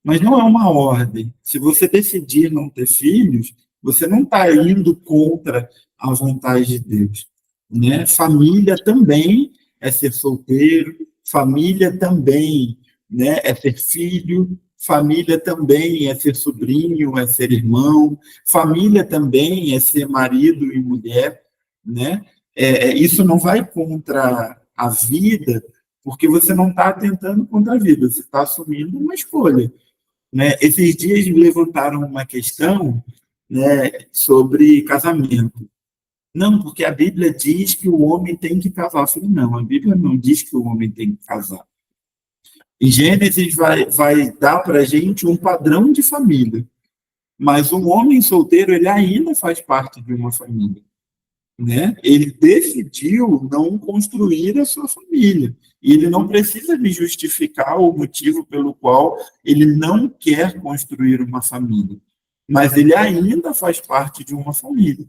Mas não é uma ordem. Se você decidir não ter filhos, você não está indo contra a vontade de Deus, né? Família também é ser solteiro, família também, né, é ser filho, família também é ser sobrinho, é ser irmão, família também é ser marido e mulher, né? Isso não vai contra a vida, porque você não está atentando contra a vida, você está assumindo uma escolha, né? Esses dias levantaram uma questão, né, sobre casamento. Não, porque a Bíblia diz que o homem tem que casar. Eu falei, não, a Bíblia não diz que o homem tem que casar. Em Gênesis vai dar para a gente um padrão de família, mas um homem solteiro, ele ainda faz parte de uma família, né? Ele decidiu não construir a sua família. E ele não precisa me justificar o motivo pelo qual ele não quer construir uma família. Mas ele ainda faz parte de uma família,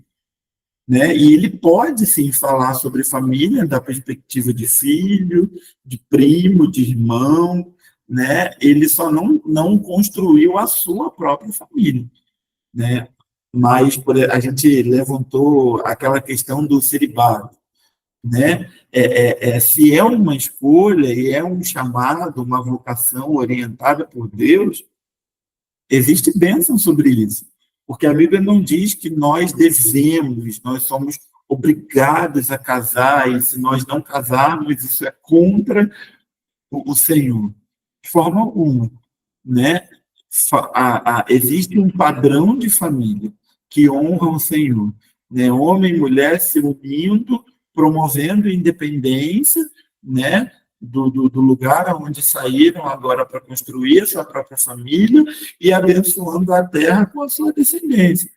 né? E ele pode, sim, falar sobre família da perspectiva de filho, de primo, de irmão, né? Ele só não construiu a sua própria família, né? Mas a gente levantou aquela questão do celibato, né? Se é uma escolha e é um chamado, uma vocação orientada por Deus, existe bênção sobre isso, porque a Bíblia não diz que nós devemos, nós somos obrigados a casar, e se nós não casarmos, isso é contra o Senhor, de forma alguma, né? Existe um padrão de família que honra o Senhor, né? Homem e mulher se unindo, promovendo independência, né? Do lugar onde saíram agora para construir a sua própria família e abençoando a terra com a sua descendência,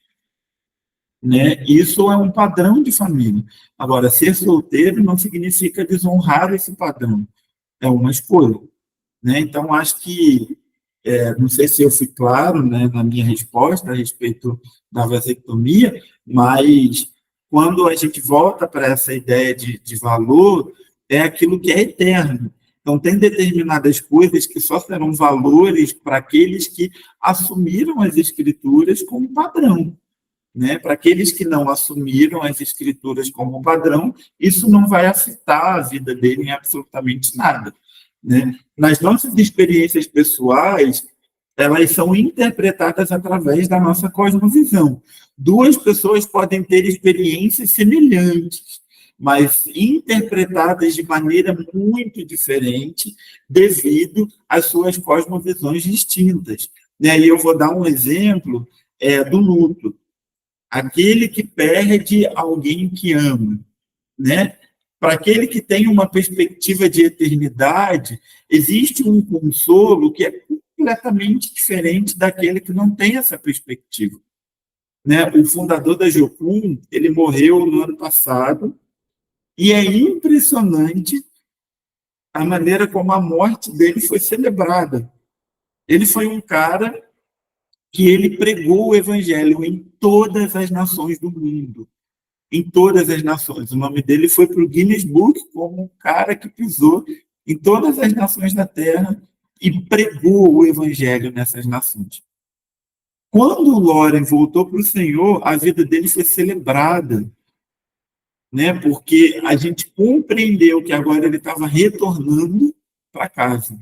né? Isso é um padrão de família. Agora, ser solteiro não significa desonrar esse padrão, é uma escolha, né? Então, acho que não sei se eu fui claro, né, na minha resposta a respeito da vasectomia, mas quando a gente volta para essa ideia de valor, é aquilo que é eterno. Então, tem determinadas coisas que só serão valores para aqueles que assumiram as escrituras como padrão, né? Para aqueles que não assumiram as escrituras como padrão, isso não vai afetar a vida dele em absolutamente nada, né? Nas nossas experiências pessoais, elas são interpretadas através da nossa cosmovisão. Duas pessoas podem ter experiências semelhantes, mas interpretadas de maneira muito diferente devido às suas cosmovisões distintas, né? E eu vou dar um exemplo do luto. Aquele que perde alguém que ama, né? Para aquele que tem uma perspectiva de eternidade, existe um consolo que é completamente diferente daquele que não tem essa perspectiva, né? O fundador da Jocum, ele morreu no ano passado, e é impressionante a maneira como a morte dele foi celebrada. Ele foi um cara que ele pregou o evangelho em todas as nações do mundo, em todas as nações. O nome dele foi para o Guinness Book como um cara que pisou em todas as nações da Terra e pregou o evangelho nessas nações. Quando o Loren voltou para o Senhor, a vida dele foi celebrada, né? Porque a gente compreendeu que agora ele estava retornando para casa,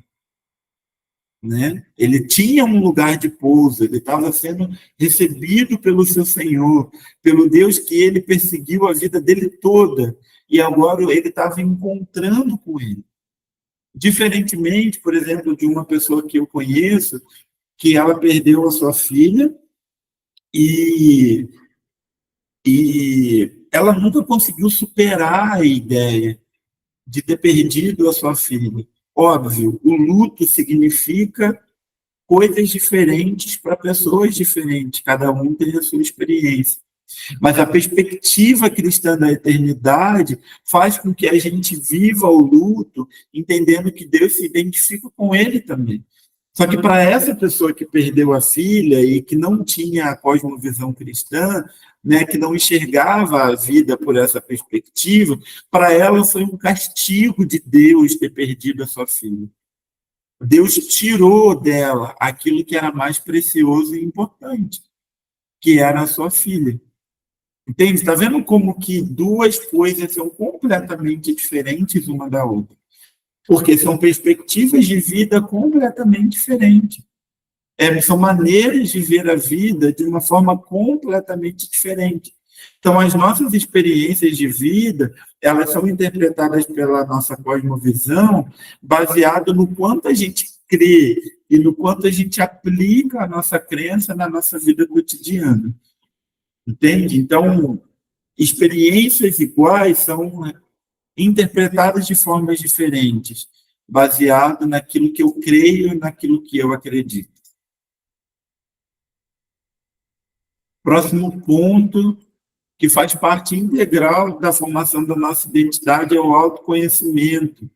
né? Ele tinha um lugar de pouso, ele estava sendo recebido pelo seu Senhor, pelo Deus que ele perseguiu a vida dele toda, e agora ele estava encontrando com ele. Diferentemente, por exemplo, de uma pessoa que eu conheço, que ela perdeu a sua filha e ela nunca conseguiu superar a ideia de ter perdido a sua filha. Óbvio, o luto significa coisas diferentes para pessoas diferentes, cada um tem a sua experiência. Mas a perspectiva cristã da eternidade faz com que a gente viva o luto, entendendo que Deus se identifica com ele também. Só que para essa pessoa que perdeu a filha e que não tinha a cosmovisão cristã, né, que não enxergava a vida por essa perspectiva, para ela foi um castigo de Deus ter perdido a sua filha. Deus tirou dela aquilo que era mais precioso e importante, que era a sua filha. Entende? Está vendo como que duas coisas são completamente diferentes uma da outra? Porque são perspectivas de vida completamente diferentes. São maneiras de ver a vida de uma forma completamente diferente. Então, as nossas experiências de vida, elas são interpretadas pela nossa cosmovisão, baseado no quanto a gente crê e no quanto a gente aplica a nossa crença na nossa vida cotidiana. Entende? Então, experiências iguais são interpretadas de formas diferentes, baseado naquilo que eu creio e naquilo que eu acredito. Próximo ponto, que faz parte integral da formação da nossa identidade, é o autoconhecimento.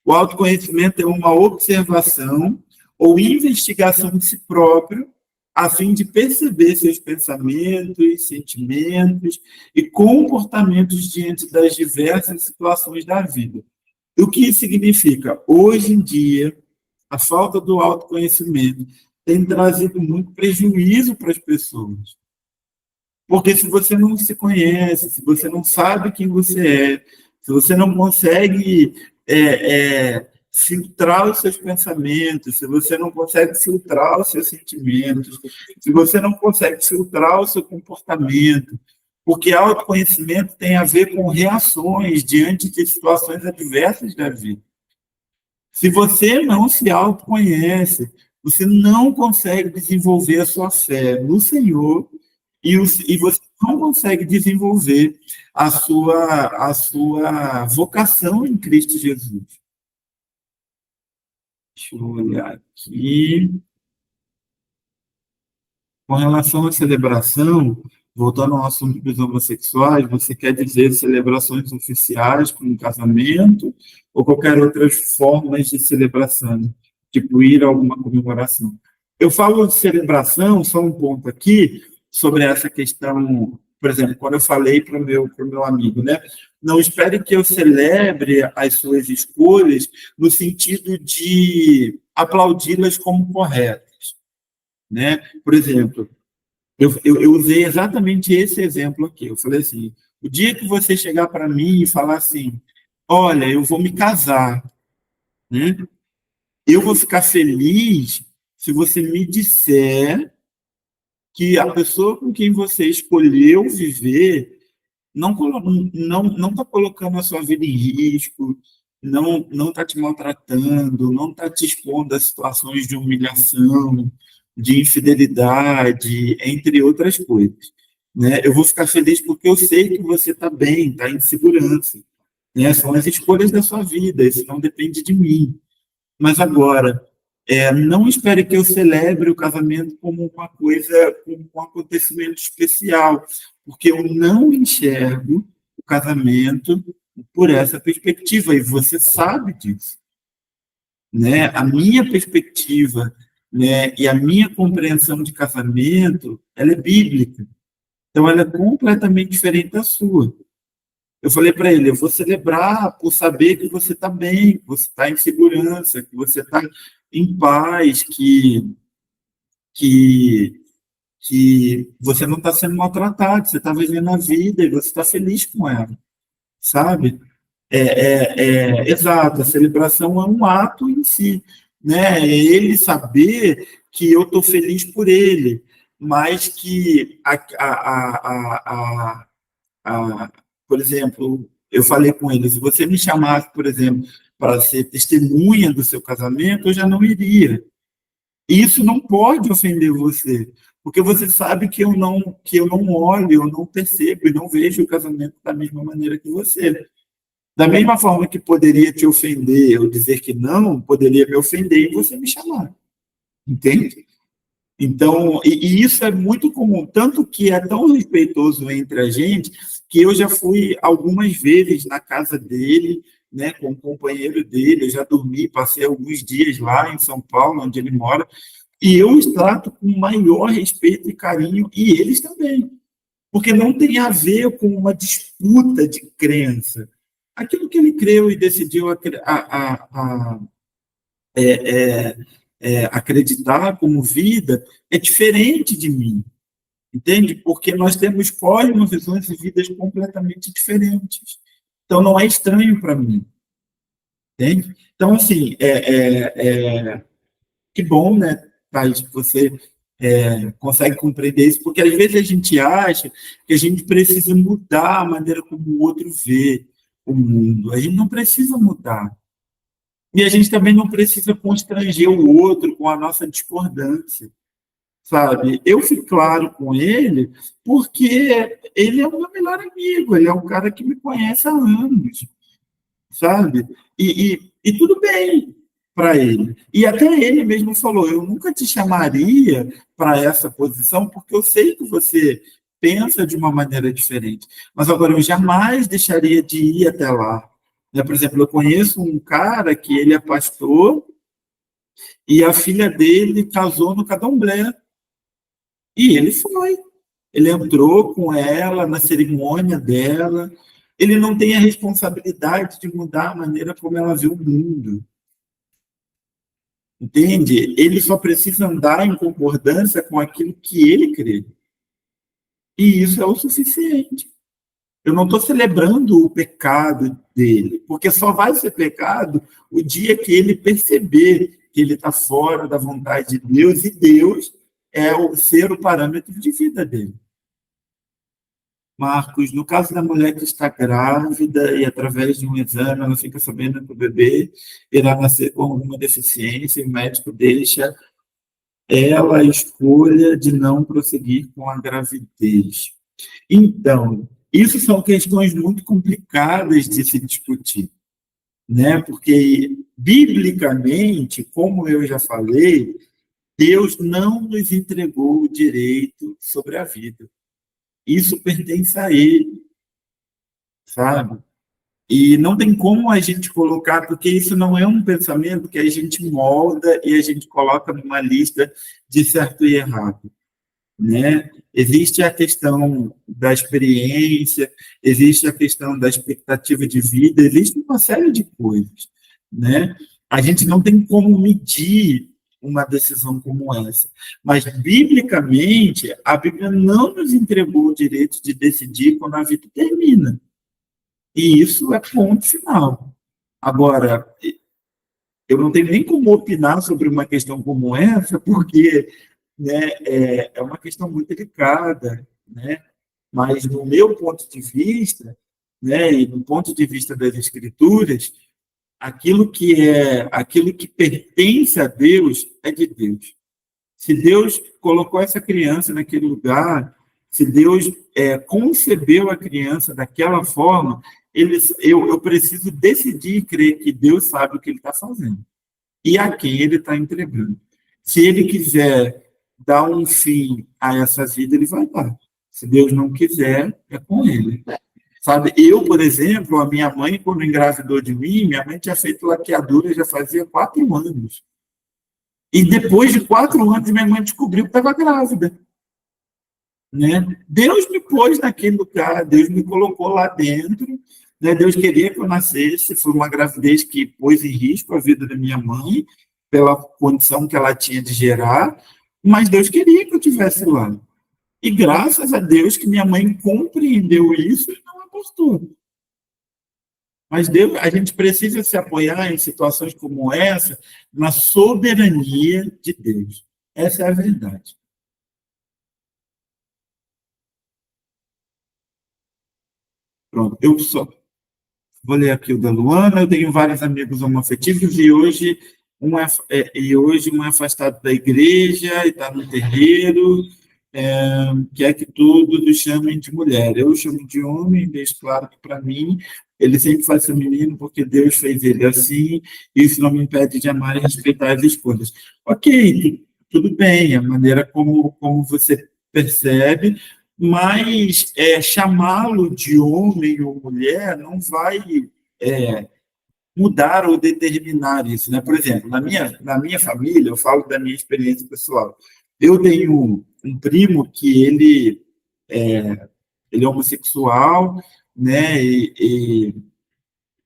O autoconhecimento é uma observação ou investigação de si próprio, a fim de perceber seus pensamentos, sentimentos e comportamentos diante das diversas situações da vida. O que isso significa? Hoje em dia, a falta do autoconhecimento tem trazido muito prejuízo para as pessoas. Porque se você não se conhece, se você não sabe quem você é, se você não consegue filtrar os seus pensamentos, se você não consegue filtrar os seus sentimentos, se você não consegue filtrar o seu comportamento, porque autoconhecimento tem a ver com reações diante de situações adversas da vida. Se você não se autoconhece, você não consegue desenvolver a sua fé no Senhor e você não consegue desenvolver a sua vocação em Cristo Jesus. Deixa eu olhar aqui. Com relação à celebração, voltando ao assunto dos homossexuais, você quer dizer celebrações oficiais, como casamento, ou qualquer outras formas de celebração, tipo ir a alguma comemoração? Eu falo de celebração, só um ponto aqui, sobre essa questão, por exemplo, quando eu falei para o meu amigo, né? Não espere que eu celebre as suas escolhas no sentido de aplaudi-las como corretas, né? Por exemplo, eu usei exatamente esse exemplo aqui. Eu falei assim, o dia que você chegar para mim e falar assim, olha, eu vou me casar, né? Eu vou ficar feliz se você me disser que a pessoa com quem você escolheu viver não está colocando a sua vida em risco, não está te maltratando, não está te expondo a situações de humilhação, de infidelidade, entre outras coisas. Né? Eu vou ficar feliz porque eu sei que você está bem, está em segurança. Né? São as escolhas da sua vida, isso não depende de mim. Mas agora, não espere que eu celebre o casamento como uma coisa, como um acontecimento especial, porque eu não enxergo o casamento por essa perspectiva, e você sabe disso. Né? A minha perspectiva, né, e a minha compreensão de casamento, ela é bíblica. Então, ela é completamente diferente da sua. Eu falei para ele, eu vou celebrar por saber que você está bem, que você está em segurança, que você está em paz, que você não está sendo maltratado, você está vivendo a vida e você está feliz com ela, sabe? Exato, a celebração é um ato em si, né? É ele saber que eu estou feliz por ele, mas que por exemplo, eu falei com ele, se você me chamasse, por exemplo, para ser testemunha do seu casamento, eu já não iria. Isso não pode ofender você, porque você sabe que eu não olho, eu não percebo e não vejo o casamento da mesma maneira que você. Da mesma forma que poderia te ofender ou dizer que não, poderia me ofender e você me chamar. Entende? Então, e isso é muito comum, tanto que é tão respeitoso entre a gente, que eu já fui algumas vezes na casa dele, né, com o companheiro dele, eu já dormi, passei alguns dias lá em São Paulo, onde ele mora, e eu os trato com o maior respeito e carinho, e eles também, porque não tem a ver com uma disputa de crença. Aquilo que ele creu e decidiu acreditar como vida é diferente de mim, entende? Porque nós temos cosmovisões e vidas completamente diferentes. Então, não é estranho para mim, entende? Então, assim, que bom, né, Thaís, que você consegue compreender isso, porque às vezes a gente acha que a gente precisa mudar a maneira como o outro vê o mundo. A gente não precisa mudar. E a gente também não precisa constranger o outro com a nossa discordância, sabe? Eu fui claro com ele porque ele é o meu melhor amigo, ele é um cara que me conhece há anos, sabe? E tudo bem para ele. E até ele mesmo falou: eu nunca te chamaria para essa posição, porque eu sei que você pensa de uma maneira diferente. Mas agora eu jamais deixaria de ir até lá. Né? Por exemplo, eu conheço um cara que ele é pastor e a filha dele casou no candomblé. E ele foi. Ele entrou com ela na cerimônia dela. Ele não tem a responsabilidade de mudar a maneira como ela vê o mundo. Entende? Ele só precisa andar em concordância com aquilo que ele crê. E isso é o suficiente. Eu não estou celebrando o pecado dele, porque só vai ser pecado o dia que ele perceber que ele está fora da vontade de Deus e Deus é ser o parâmetro de vida dele. Marcos, no caso da mulher que está grávida e através de um exame ela fica sabendo que o bebê irá nascer com alguma deficiência e o médico deixa ela a escolha de não prosseguir com a gravidez. Então, isso são questões muito complicadas de se discutir, né? Porque, biblicamente, como eu já falei, Deus não nos entregou o direito sobre a vida. Isso pertence a Ele, sabe? E não tem como a gente colocar, porque isso não é um pensamento que a gente molda e a gente coloca numa lista de certo e errado, né? Existe a questão da experiência, existe a questão da expectativa de vida, existe uma série de coisas, né? A gente não tem como medir uma decisão como essa, mas biblicamente a Bíblia não nos entregou o direito de decidir quando a vida termina. E isso é ponto final. Agora, eu não tenho nem como opinar sobre uma questão como essa, porque, né, é uma questão muito delicada, né? Mas, no meu ponto de vista, né, e no ponto de vista das Escrituras, aquilo que pertence a Deus é de Deus. Se Deus colocou essa criança naquele lugar, se Deus concebeu a criança daquela forma, eu preciso decidir e crer que Deus sabe o que ele está fazendo e a quem ele está entregando. Se ele quiser dar um fim a essa vida, ele vai dar. Se Deus não quiser, é com ele. Sabe, eu, por exemplo, a minha mãe, quando engravidou de mim, minha mãe tinha feito laqueadura já fazia 4 anos. E depois de 4 anos, minha mãe descobriu que estava grávida. Né? Deus me pôs naquele lugar, Deus me colocou lá dentro, né? Deus queria que eu nascesse, foi uma gravidez que pôs em risco a vida da minha mãe, pela condição que ela tinha de gerar, mas Deus queria que eu estivesse lá. E graças a Deus que minha mãe compreendeu isso e não abortou. Mas Deus, a gente precisa se apoiar em situações como essa, na soberania de Deus. Essa é a verdade. Pronto, eu só vou ler aqui o da Luana. Eu tenho vários amigos homoafetivos e hoje um é afastado da igreja e está no terreiro, quer que todos o chamem de mulher. Eu chamo de homem, deixo claro que para mim ele sempre vai ser menino porque Deus fez ele assim, e isso não me impede de amar e respeitar as escolhas. Ok, tudo bem, a maneira como você percebe, mas chamá-lo de homem ou mulher não vai mudar ou determinar isso, né? Por exemplo, na minha família, eu falo da minha experiência pessoal. Eu tenho um primo que ele é homossexual, né? E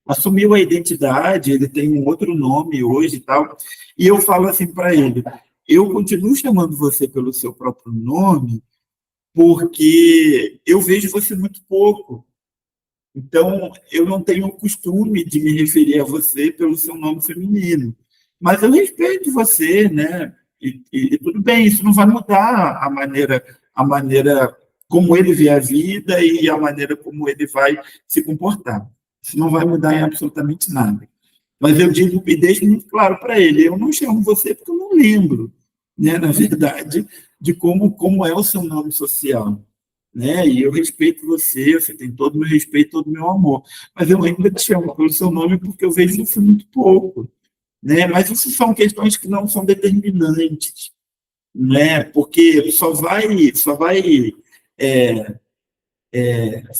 assumiu a identidade, ele tem um outro nome hoje e tal. E eu falo assim para ele: eu continuo chamando você pelo seu próprio nome, porque eu vejo você muito pouco. Então, eu não tenho o costume de me referir a você pelo seu nome feminino. Mas eu respeito você, né? E tudo bem, isso não vai mudar a maneira como ele vê a vida e a maneira como ele vai se comportar. Isso não vai mudar em absolutamente nada. Mas eu digo e deixo muito claro para ele: eu não chamo você porque eu não lembro, né, na verdade, de como é o seu nome social, né? E eu respeito você, você tem todo o meu respeito, todo o meu amor. Mas eu ainda te chamo pelo seu nome porque eu vejo você muito pouco, né? Mas isso são questões que não são determinantes, né? Porque só vai é,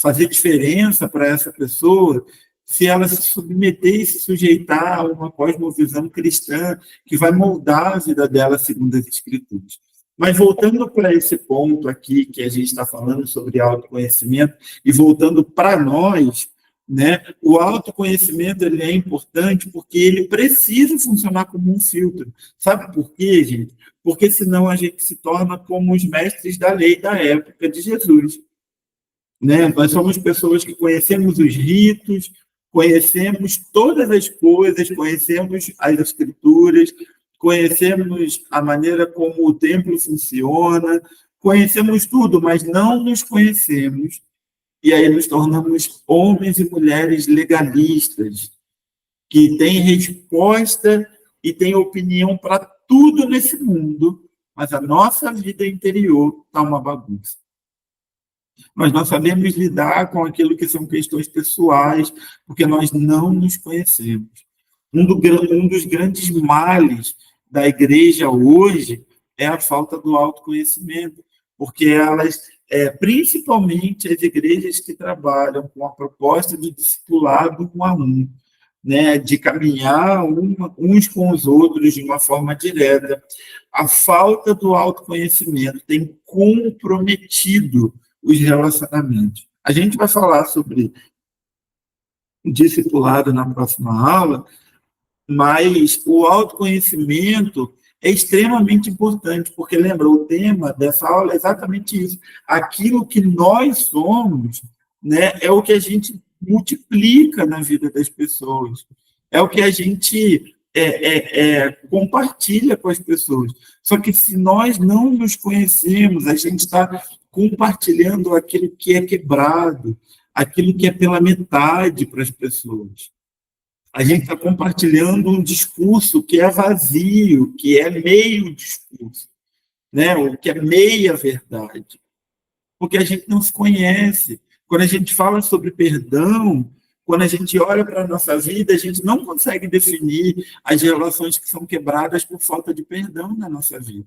fazer diferença para essa pessoa se ela se submeter e se sujeitar a uma cosmovisão cristã que vai moldar a vida dela segundo as Escrituras. Mas voltando para esse ponto aqui que a gente está falando sobre autoconhecimento e voltando para nós, né, o autoconhecimento ele é importante porque ele precisa funcionar como um filtro. Sabe por quê, gente? Porque senão a gente se torna como os mestres da lei da época de Jesus, né? Nós somos pessoas que conhecemos os ritos, conhecemos todas as coisas, conhecemos as escrituras, conhecemos a maneira como o templo funciona, conhecemos tudo, mas não nos conhecemos. E aí nos tornamos homens e mulheres legalistas, que têm resposta e têm opinião para tudo nesse mundo, mas a nossa vida interior está uma bagunça. Nós não sabemos lidar com aquilo que são questões pessoais, porque nós não nos conhecemos. Um dos grandes males da igreja hoje é a falta do autoconhecimento, porque elas, principalmente as igrejas que trabalham com a proposta de discipulado um a um, né, de caminhar uns com os outros de uma forma direta. A falta do autoconhecimento tem comprometido os relacionamentos. A gente vai falar sobre discipulado na próxima aula, mas o autoconhecimento é extremamente importante, porque, lembra, o tema dessa aula é exatamente isso. Aquilo que nós somos, né, é o que a gente multiplica na vida das pessoas, é o que a gente compartilha com as pessoas. Só que se nós não nos conhecemos, a gente está compartilhando aquilo que é quebrado, aquilo que é pela metade para as pessoas. A gente está compartilhando um discurso que é vazio, que é meio discurso, né? O que é meia verdade, porque a gente não se conhece. Quando a gente fala sobre perdão, quando a gente olha para a nossa vida, a gente não consegue definir as relações que são quebradas por falta de perdão na nossa vida.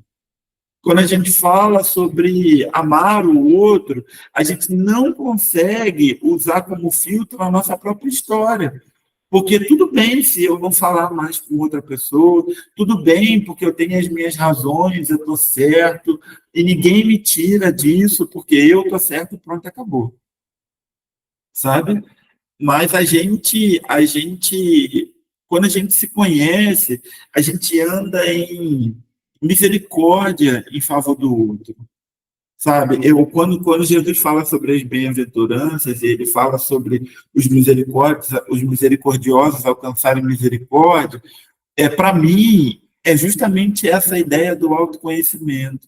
Quando a gente fala sobre amar o outro, a gente não consegue usar como filtro a nossa própria história. Porque tudo bem se eu não falar mais com outra pessoa, tudo bem porque eu tenho as minhas razões, eu estou certo, e ninguém me tira disso, porque eu estou certo e pronto, acabou. Sabe? Mas quando a gente se conhece, a gente anda em misericórdia em favor do outro. Sabe, quando Jesus fala sobre as bem-aventuranças, ele fala sobre os misericordiosos alcançarem misericórdia, para mim, é justamente essa ideia do autoconhecimento.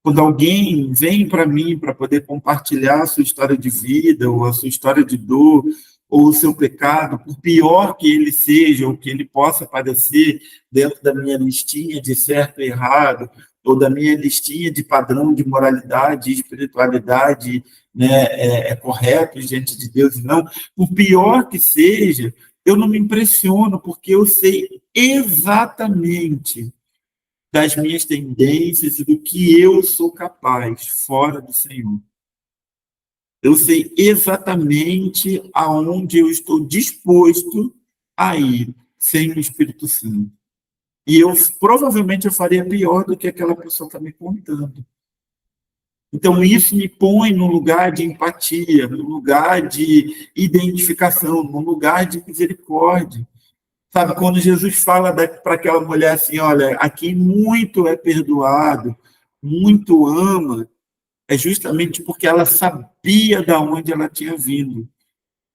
Quando alguém vem para mim para poder compartilhar a sua história de vida, ou a sua história de dor, ou o seu pecado, por pior que ele seja, ou que ele possa parecer dentro da minha listinha de certo e errado, ou da minha listinha de padrão de moralidade e espiritualidade, né, corretos diante de Deus, não, por pior que seja, eu não me impressiono, porque eu sei exatamente das minhas tendências e do que eu sou capaz fora do Senhor. Eu sei exatamente aonde eu estou disposto aí, sem o Espírito Santo. E provavelmente eu faria pior do que aquela pessoa está me contando. Então, isso me põe no lugar de empatia, no lugar de identificação, no lugar de misericórdia. Sabe, quando Jesus fala para aquela mulher assim, olha, aqui muito é perdoado, muito ama, é justamente porque ela sabia de onde ela tinha vindo.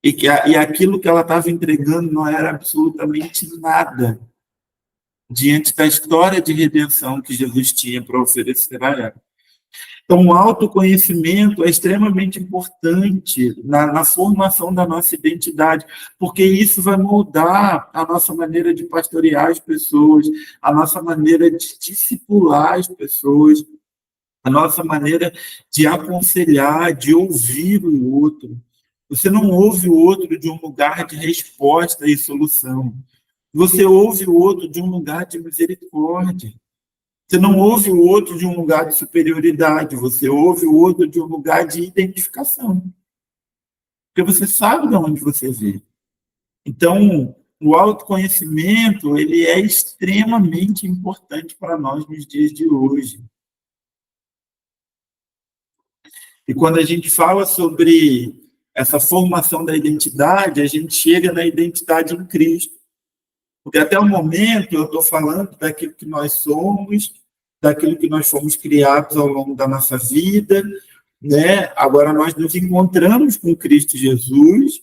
E aquilo que ela estava entregando não era absolutamente nada diante da história de redenção que Jesus tinha para oferecer a ela. Então, o autoconhecimento é extremamente importante na formação da nossa identidade, porque isso vai moldar a nossa maneira de pastorear as pessoas, a nossa maneira de discipular as pessoas, a nossa maneira de aconselhar, de ouvir o outro. Você não ouve o outro de um lugar de resposta e solução. Você ouve o outro de um lugar de misericórdia. Você não ouve o outro de um lugar de superioridade, você ouve o outro de um lugar de identificação. Porque você sabe de onde você vê. Então, o autoconhecimento, ele é extremamente importante para nós nos dias de hoje. E quando a gente fala sobre essa formação da identidade, a gente chega na identidade em Cristo. Porque até o momento eu estou falando daquilo que nós somos, daquilo que nós fomos criados ao longo da nossa vida, né? Agora nós nos encontramos com Cristo Jesus,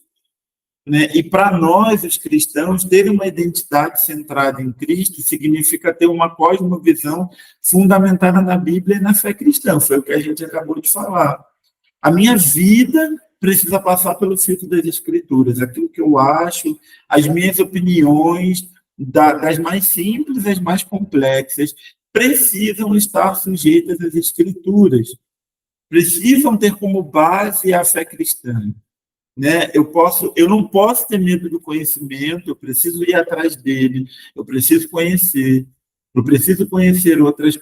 né? E para nós, os cristãos, ter uma identidade centrada em Cristo significa ter uma cosmovisão fundamentada na Bíblia e na fé cristã. Foi o que a gente acabou de falar. A minha vida precisa passar pelo filtro das Escrituras. Aquilo que eu acho, as minhas opiniões, das mais simples às mais complexas, precisam estar sujeitas às Escrituras. Precisam ter como base a fé cristã. Né? Eu não posso ter medo do conhecimento, eu preciso ir atrás dele, eu preciso conhecer outras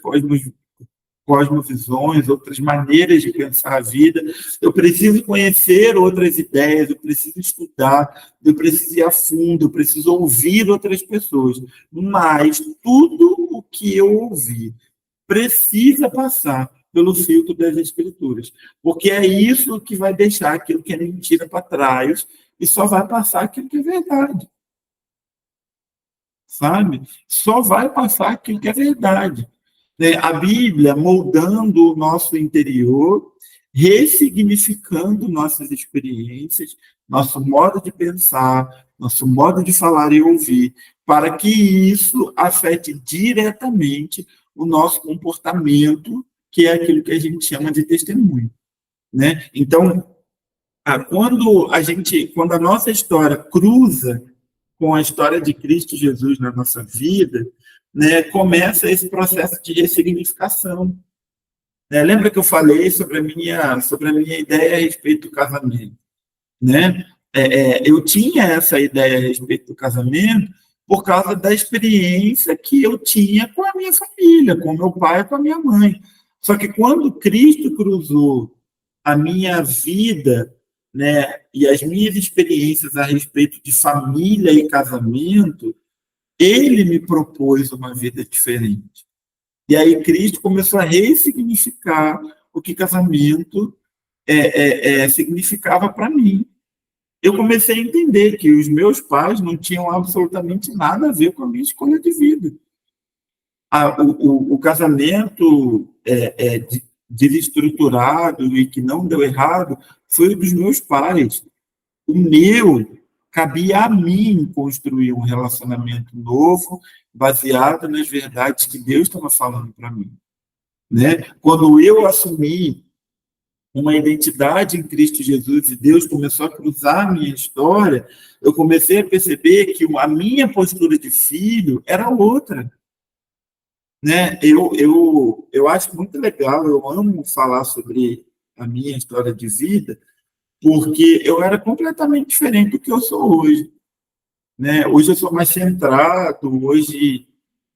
cosmovisões, outras maneiras de pensar a vida, eu preciso conhecer outras ideias, eu preciso estudar, eu preciso ir a fundo, eu preciso ouvir outras pessoas. Mas tudo o que eu ouvi precisa passar pelo filtro das Escrituras, porque é isso que vai deixar aquilo que é mentira para trás e só vai passar aquilo que é verdade. Sabe? Só vai passar aquilo que é verdade. A Bíblia moldando o nosso interior, ressignificando nossas experiências, nosso modo de pensar, nosso modo de falar e ouvir, para que isso afete diretamente o nosso comportamento, que é aquilo que a gente chama de testemunho. Né? Então, quando a nossa história cruza com a história de Cristo Jesus na nossa vida, né, começa esse processo de ressignificação. Lembra que eu falei sobre a minha ideia a respeito do casamento? Né? Eu tinha essa ideia a respeito do casamento por causa da experiência que eu tinha com a minha família, com meu pai e com a minha mãe. Só que quando Cristo cruzou a minha vida, né, e as minhas experiências a respeito de família e casamento, ele me propôs uma vida diferente. E aí Cristo começou a ressignificar o que casamento significava para mim. Eu comecei a entender que os meus pais não tinham absolutamente nada a ver com a minha escolha de vida. O casamento desestruturado e que não deu errado foi o dos meus pais. O meu cabia a mim construir um relacionamento novo, baseado nas verdades que Deus estava falando para mim. Né? Quando eu assumi uma identidade em Cristo Jesus e Deus começou a cruzar a minha história, eu comecei a perceber que a minha postura de filho era outra. Né? Eu acho muito legal, eu amo falar sobre a minha história de vida, porque eu era completamente diferente do que eu sou hoje. Né? Hoje eu sou mais centrado, hoje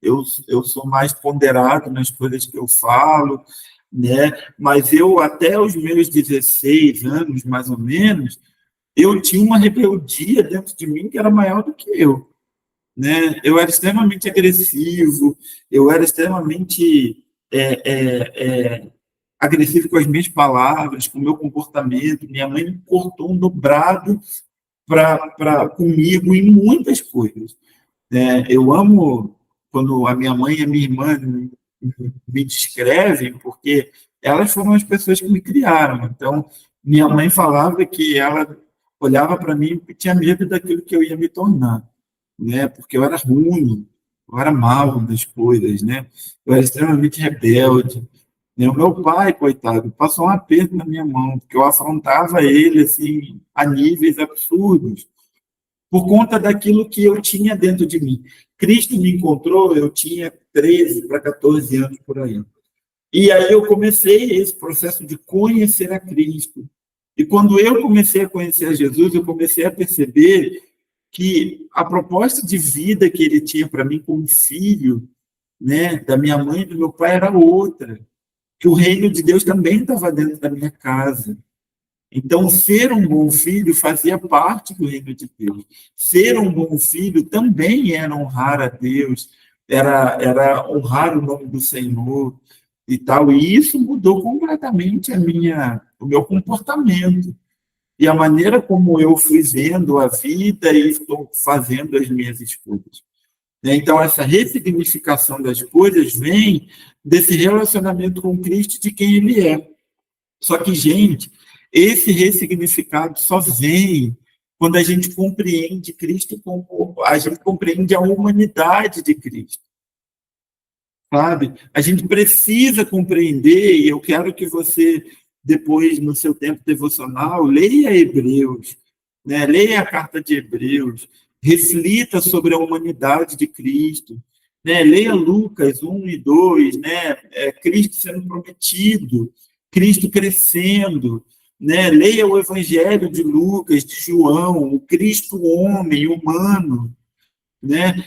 eu sou mais ponderado nas coisas que eu falo, né? Mas eu, até os meus 16 anos, mais ou menos, eu tinha uma rebeldia dentro de mim que era maior do que eu, né? Eu era extremamente agressivo, eu era extremamente agressivo com as minhas palavras, com o meu comportamento. Minha mãe me cortou um dobrado comigo em muitas coisas. Eu amo quando a minha mãe e a minha irmã me descrevem, porque elas foram as pessoas que me criaram. Então, minha mãe falava que ela olhava para mim e tinha medo daquilo que eu ia me tornar, né? Porque eu era ruim, eu era mal das coisas, né? Eu era extremamente rebelde. Né? O meu pai, coitado, passou um aperto na minha mão, porque eu afrontava ele assim a níveis absurdos por conta daquilo que eu tinha dentro de mim. Cristo me encontrou, eu tinha 13 para 14 anos por aí. E aí eu comecei esse processo de conhecer a Cristo. E quando eu comecei a conhecer a Jesus, eu comecei a perceber que a proposta de vida que ele tinha para mim como filho, né, da minha mãe e do meu pai era outra, que o reino de Deus também estava dentro da minha casa. Então, ser um bom filho fazia parte do reino de Deus. Ser um bom filho também era honrar a Deus, era honrar o nome do Senhor e tal. E isso mudou completamente o meu comportamento e a maneira como eu fui vendo a vida e estou fazendo as minhas escolhas. Então, essa ressignificação das coisas vem desse relacionamento com Cristo de quem Ele é. Só que, gente, esse ressignificado só vem quando a gente compreende Cristo como a gente compreende a humanidade de Cristo, sabe? A gente precisa compreender, e eu quero que você, depois, no seu tempo devocional, leia Hebreus, né? Leia a carta de Hebreus, reflita sobre a humanidade de Cristo, né? Leia Lucas 1 e 2, né? Cristo sendo prometido, Cristo crescendo, né? Leia o Evangelho de Lucas, de João, o Cristo homem, humano, né?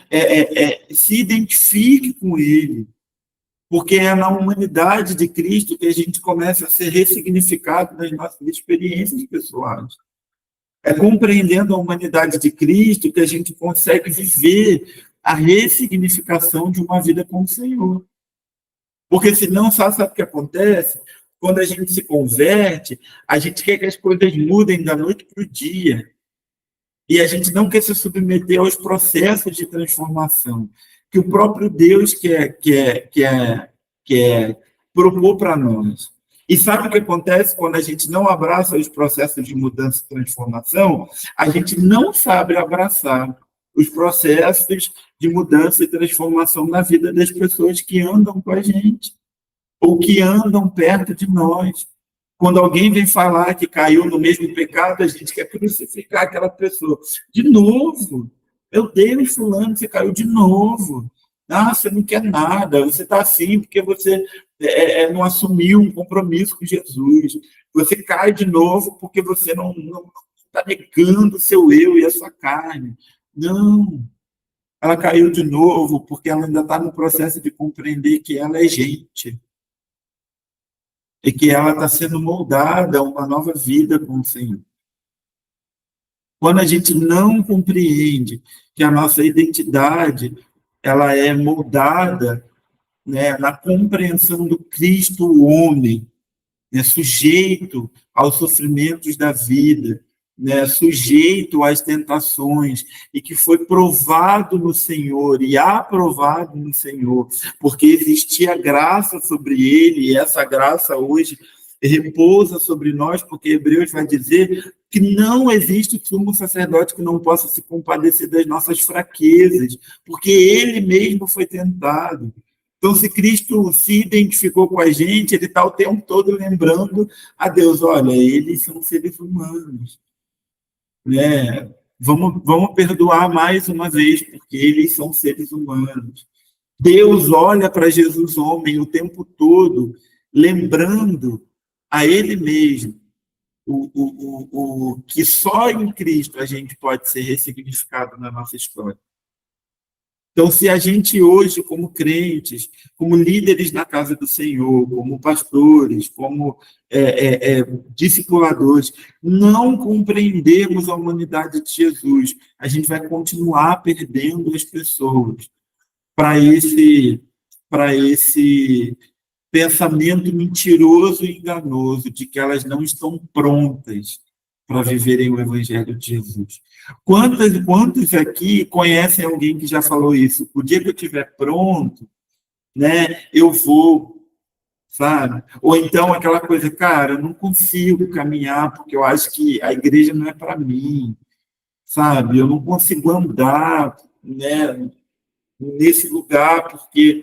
Se identifique com ele, porque é na humanidade de Cristo que a gente começa a ser ressignificado nas nossas experiências pessoais. É compreendendo a humanidade de Cristo que a gente consegue viver a ressignificação de uma vida com o Senhor. Porque senão, sabe o que acontece? Quando a gente se converte, a gente quer que as coisas mudem da noite para o dia. E a gente não quer se submeter aos processos de transformação que o próprio Deus quer propor para nós. E sabe o que acontece quando a gente não abraça os processos de mudança e transformação? A gente não sabe abraçar os processos de mudança e transformação na vida das pessoas que andam com a gente ou que andam perto de nós. Quando alguém vem falar que caiu no mesmo pecado, a gente quer crucificar aquela pessoa. De novo. Meu Deus, fulano, você caiu de novo. Ah, você não quer nada. Você está assim porque você não assumiu um compromisso com Jesus. Você cai de novo porque você não está negando o seu eu e a sua carne. Não. Ela caiu de novo porque ela ainda está no processo de compreender que ela é gente e que ela está sendo moldada a uma nova vida com o Senhor. Quando a gente não compreende que a nossa identidade ela é moldada, né, na compreensão do Cristo o homem, né, sujeito aos sofrimentos da vida, né, sujeito às tentações, e que foi provado no Senhor e aprovado no Senhor, porque existia graça sobre ele, e essa graça hoje repousa sobre nós, porque Hebreus vai dizer que não existe sumo sacerdote que não possa se compadecer das nossas fraquezas, porque ele mesmo foi tentado. Então, se Cristo se identificou com a gente, ele está o tempo todo lembrando a Deus, olha, eles são seres humanos, né? Vamos perdoar mais uma vez, porque eles são seres humanos. Deus olha para Jesus homem o tempo todo, lembrando a ele mesmo que só em Cristo a gente pode ser ressignificado na nossa história. Então, se a gente hoje, como crentes, como líderes na casa do Senhor, como pastores, como discipuladores, não compreendermos a humanidade de Jesus, a gente vai continuar perdendo as pessoas para esse pensamento mentiroso e enganoso de que elas não estão prontas para viverem o Evangelho de Jesus. Quantos aqui conhecem alguém que já falou isso? O dia que eu estiver pronto, né, eu vou, sabe? Ou então aquela coisa, cara, eu não consigo caminhar porque eu acho que a igreja não é para mim, sabe? Eu não consigo andar, né, nesse lugar porque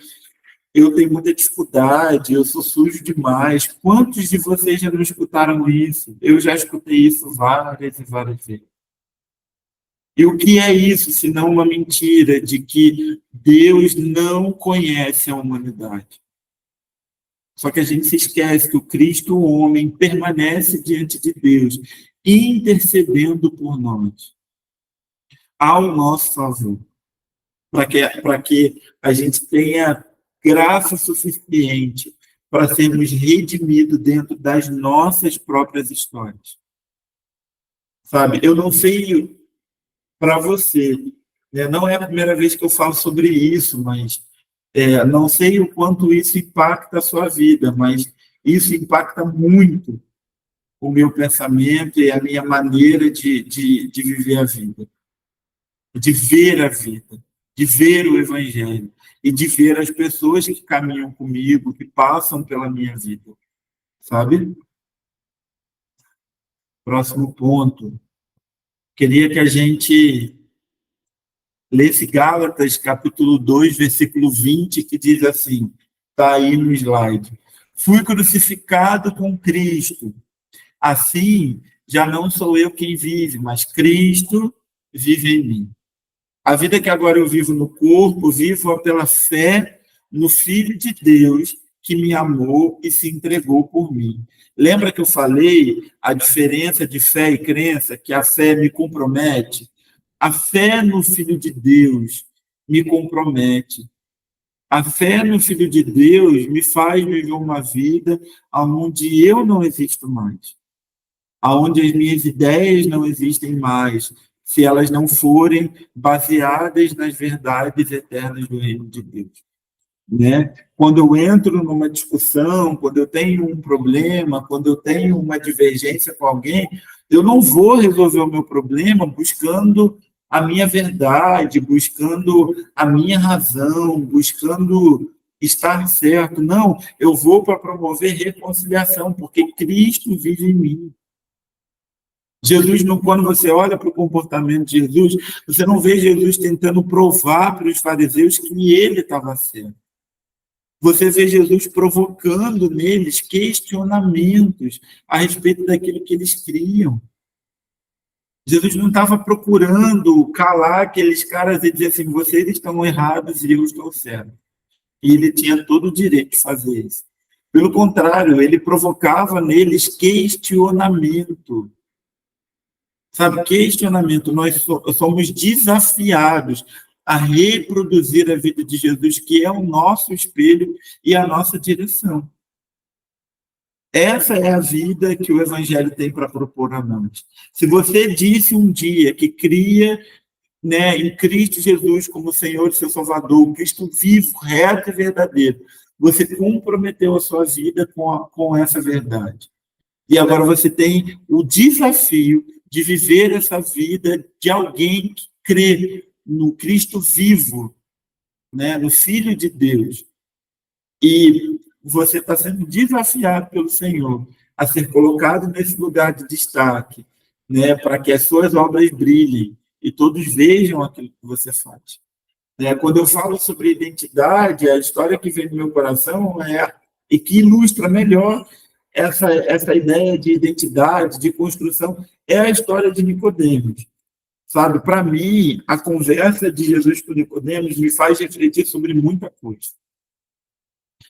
eu tenho muita dificuldade, eu sou sujo demais. Quantos de vocês já não escutaram isso? Eu já escutei isso várias e várias vezes. E o que é isso, se não uma mentira de que Deus não conhece a humanidade? Só que a gente se esquece que o Cristo, o homem, permanece diante de Deus, intercedendo por nós, ao nosso favor, para que a gente tenha graça suficiente para sermos redimidos dentro das nossas próprias histórias. Sabe? Eu não sei para você, né? Não é a primeira vez que eu falo sobre isso, mas não sei o quanto isso impacta a sua vida, mas isso impacta muito o meu pensamento e a minha maneira de viver a vida, de ver a vida, de ver o Evangelho e de ver as pessoas que caminham comigo, que passam pela minha vida, sabe? Próximo ponto. Queria que a gente lesse Gálatas, capítulo 2, versículo 20, que diz assim, está aí no slide. Fui crucificado com Cristo. Assim, já não sou eu quem vive, mas Cristo vive em mim. A vida que agora eu vivo no corpo, vivo pela fé no Filho de Deus que me amou e se entregou por mim. Lembra que eu falei a diferença de fé e crença, que a fé me compromete? A fé no Filho de Deus me compromete. A fé no Filho de Deus me faz viver uma vida onde eu não existo mais, onde as minhas ideias não existem mais, se elas não forem baseadas nas verdades eternas do reino de Deus. Né? Quando eu entro numa discussão, quando eu tenho um problema, quando eu tenho uma divergência com alguém, eu não vou resolver o meu problema buscando a minha verdade, buscando a minha razão, buscando estar certo. Não, eu vou para promover reconciliação, porque Cristo vive em mim. Jesus, quando você olha para o comportamento de Jesus, você não vê Jesus tentando provar para os fariseus que ele estava certo. Você vê Jesus provocando neles questionamentos a respeito daquilo que eles criam. Jesus não estava procurando calar aqueles caras e dizer assim, vocês estão errados e eu estou certo. E ele tinha todo o direito de fazer isso. Pelo contrário, ele provocava neles questionamento. Sabe, questionamento. Nós somos desafiados a reproduzir a vida de Jesus, que é o nosso espelho e a nossa direção. Essa é a vida que o Evangelho tem para propor a nós. Se você disse um dia que cria, né, em Cristo Jesus como Senhor e seu Salvador, Cristo vivo, reto e verdadeiro, você comprometeu a sua vida com essa verdade. E agora você tem o desafio de viver essa vida de alguém que crê no Cristo vivo, né, no Filho de Deus. E você está sendo desafiado pelo Senhor a ser colocado nesse lugar de destaque, né, para que as suas obras brilhem e todos vejam aquilo que você faz. Quando eu falo sobre identidade, a história que vem no meu coração e que ilustra melhor essa ideia de identidade, de construção, é a história de Nicodemos. Sabe, para mim, a conversa de Jesus com Nicodemos me faz refletir sobre muita coisa.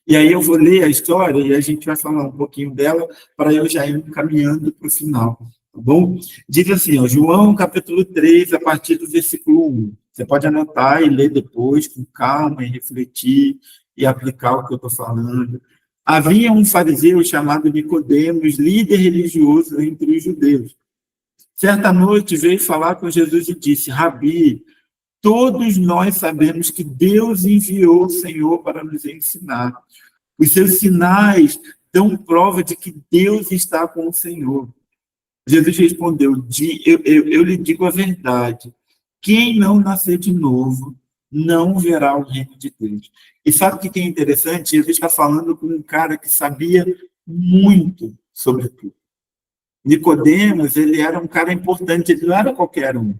E aí eu vou ler a história e a gente vai falar um pouquinho dela para eu já ir caminhando para o final. tá bom? Diz assim, ó, João capítulo 3, a partir do versículo 1. Você pode anotar e ler depois, com calma, e refletir, e aplicar o que eu estou falando. Havia um fariseu chamado Nicodemos, líder religioso entre os judeus. Certa noite veio falar com Jesus e disse, Rabi, todos nós sabemos que Deus enviou o Senhor para nos ensinar. Os seus sinais dão prova de que Deus está com o Senhor. Jesus respondeu, eu lhe digo a verdade, quem não nascer de novo não verá o reino de Deus. E sabe o que é interessante? Jesus está falando com um cara que sabia muito sobre tudo. Nicodemos, ele era um cara importante, ele não era qualquer um,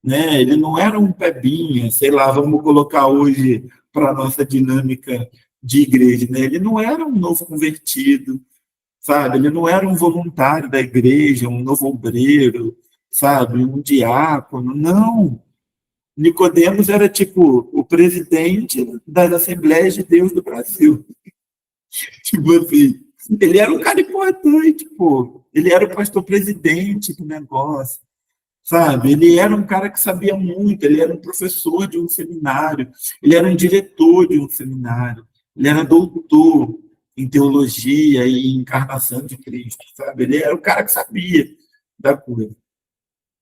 né? Ele não era um pebinha, sei lá, vamos colocar hoje para a nossa dinâmica de igreja, né? Ele não era um novo convertido, sabe? Ele não era um voluntário da igreja, um novo obreiro, sabe? Um diácono, não. Nicodemos era tipo o presidente das Assembleias de Deus do Brasil. Tipo assim, ele era um cara importante, pô. Ele era o pastor-presidente do negócio, sabe? Ele era um cara que sabia muito, ele era um professor de um seminário, ele era um diretor de um seminário, ele era doutor em teologia e encarnação de Cristo, sabe? Ele era o cara que sabia da coisa.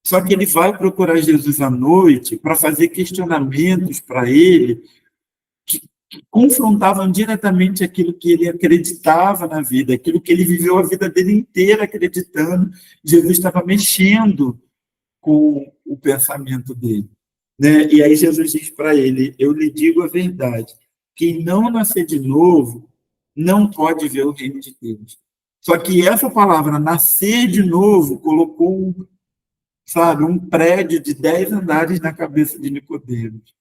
Só que ele vai procurar Jesus à noite para fazer questionamentos para ele que confrontavam diretamente aquilo que ele acreditava na vida, aquilo que ele viveu a vida dele inteira acreditando. Jesus estava mexendo com o pensamento dele, né? E aí Jesus diz para ele, eu lhe digo a verdade, quem não nascer de novo não pode ver o reino de Deus. Só que essa palavra, nascer de novo, colocou, sabe, um prédio de 10 andares na cabeça de Nicodemos,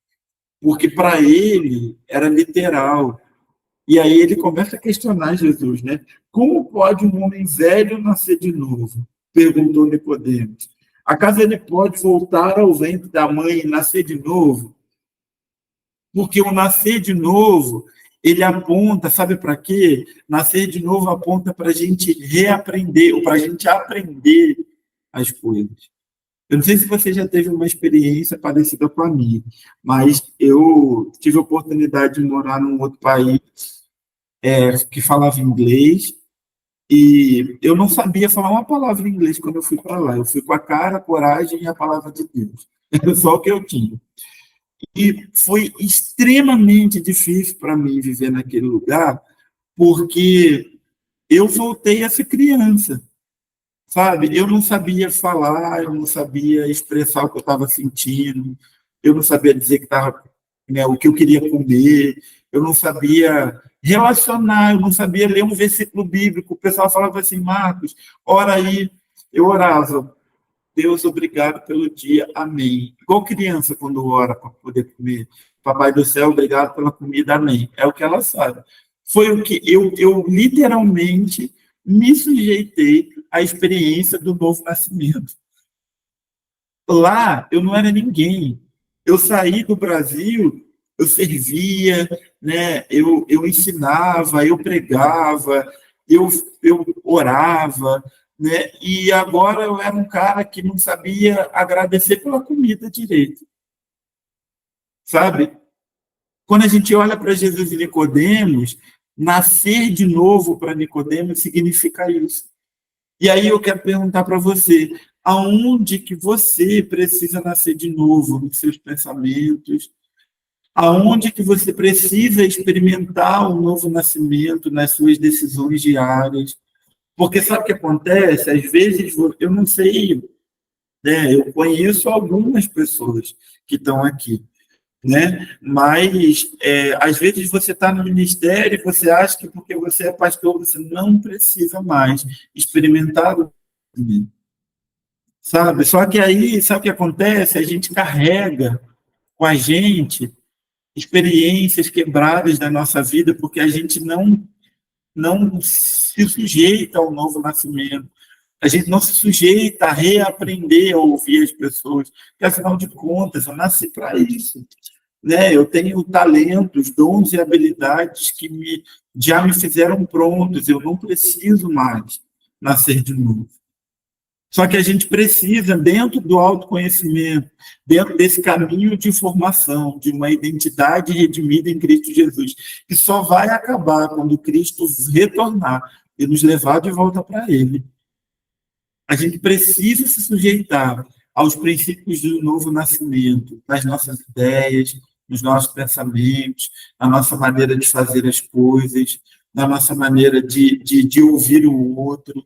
porque para ele era literal. E aí ele começa a questionar Jesus, né? Como pode um homem velho nascer de novo? Perguntou Nicodemos. Acaso ele pode voltar ao ventre da mãe e nascer de novo? Porque o nascer de novo, ele aponta, sabe para quê? Nascer de novo aponta para a gente reaprender, ou para a gente aprender as coisas. Eu não sei se você já teve uma experiência parecida com a minha, mas eu tive a oportunidade de morar num outro país que falava inglês, e eu não sabia falar uma palavra em inglês quando eu fui para lá. Eu fui com a cara, a coragem e a palavra de Deus. Era só o que eu tinha. E foi extremamente difícil para mim viver naquele lugar, porque eu voltei a ser criança, sabe? Eu não sabia falar, eu não sabia expressar o que eu estava sentindo, eu não sabia dizer que estava, né, o que eu queria comer, eu não sabia relacionar, eu não sabia ler um versículo bíblico. O pessoal falava assim, Marcos, ora aí. Eu orava, Deus, obrigado pelo dia, amém. Igual criança quando ora para poder comer. Papai do céu, obrigado pela comida, amém. É o que ela sabe. Foi o que eu literalmente me sujeitei à experiência do novo nascimento. Lá, eu não era ninguém. Eu saí do Brasil, eu servia, né? Eu ensinava, eu pregava, eu, eu orava, né? E agora eu era um cara que não sabia agradecer pela comida direito, sabe? Quando a gente olha para Jesus e Nicodemos, nascer de novo para Nicodemos significa isso. E aí eu quero perguntar para você, aonde que você precisa nascer de novo nos seus pensamentos? Aonde que você precisa experimentar um novo nascimento nas suas decisões diárias? Porque sabe o que acontece? Às vezes, eu não sei, né? Eu conheço algumas pessoas que estão aqui, né? Mas, às vezes, você está no ministério e você acha que porque você é pastor, você não precisa mais experimentar o nascimento, sabe? Só que aí, sabe o que acontece? A gente carrega com a gente experiências quebradas da nossa vida porque a gente não se sujeita ao novo nascimento. A gente não se sujeita a reaprender a ouvir as pessoas, porque, afinal de contas, eu nasci para isso, né? Eu tenho talentos, dons e habilidades que já me fizeram prontos, eu não preciso mais nascer de novo. Só que a gente precisa, dentro do autoconhecimento, dentro desse caminho de formação, de uma identidade redimida em Cristo Jesus, que só vai acabar quando Cristo retornar e nos levar de volta para Ele. A gente precisa se sujeitar aos princípios do novo nascimento, nas nossas ideias, nos nossos pensamentos, na nossa maneira de fazer as coisas, na nossa maneira de ouvir o outro,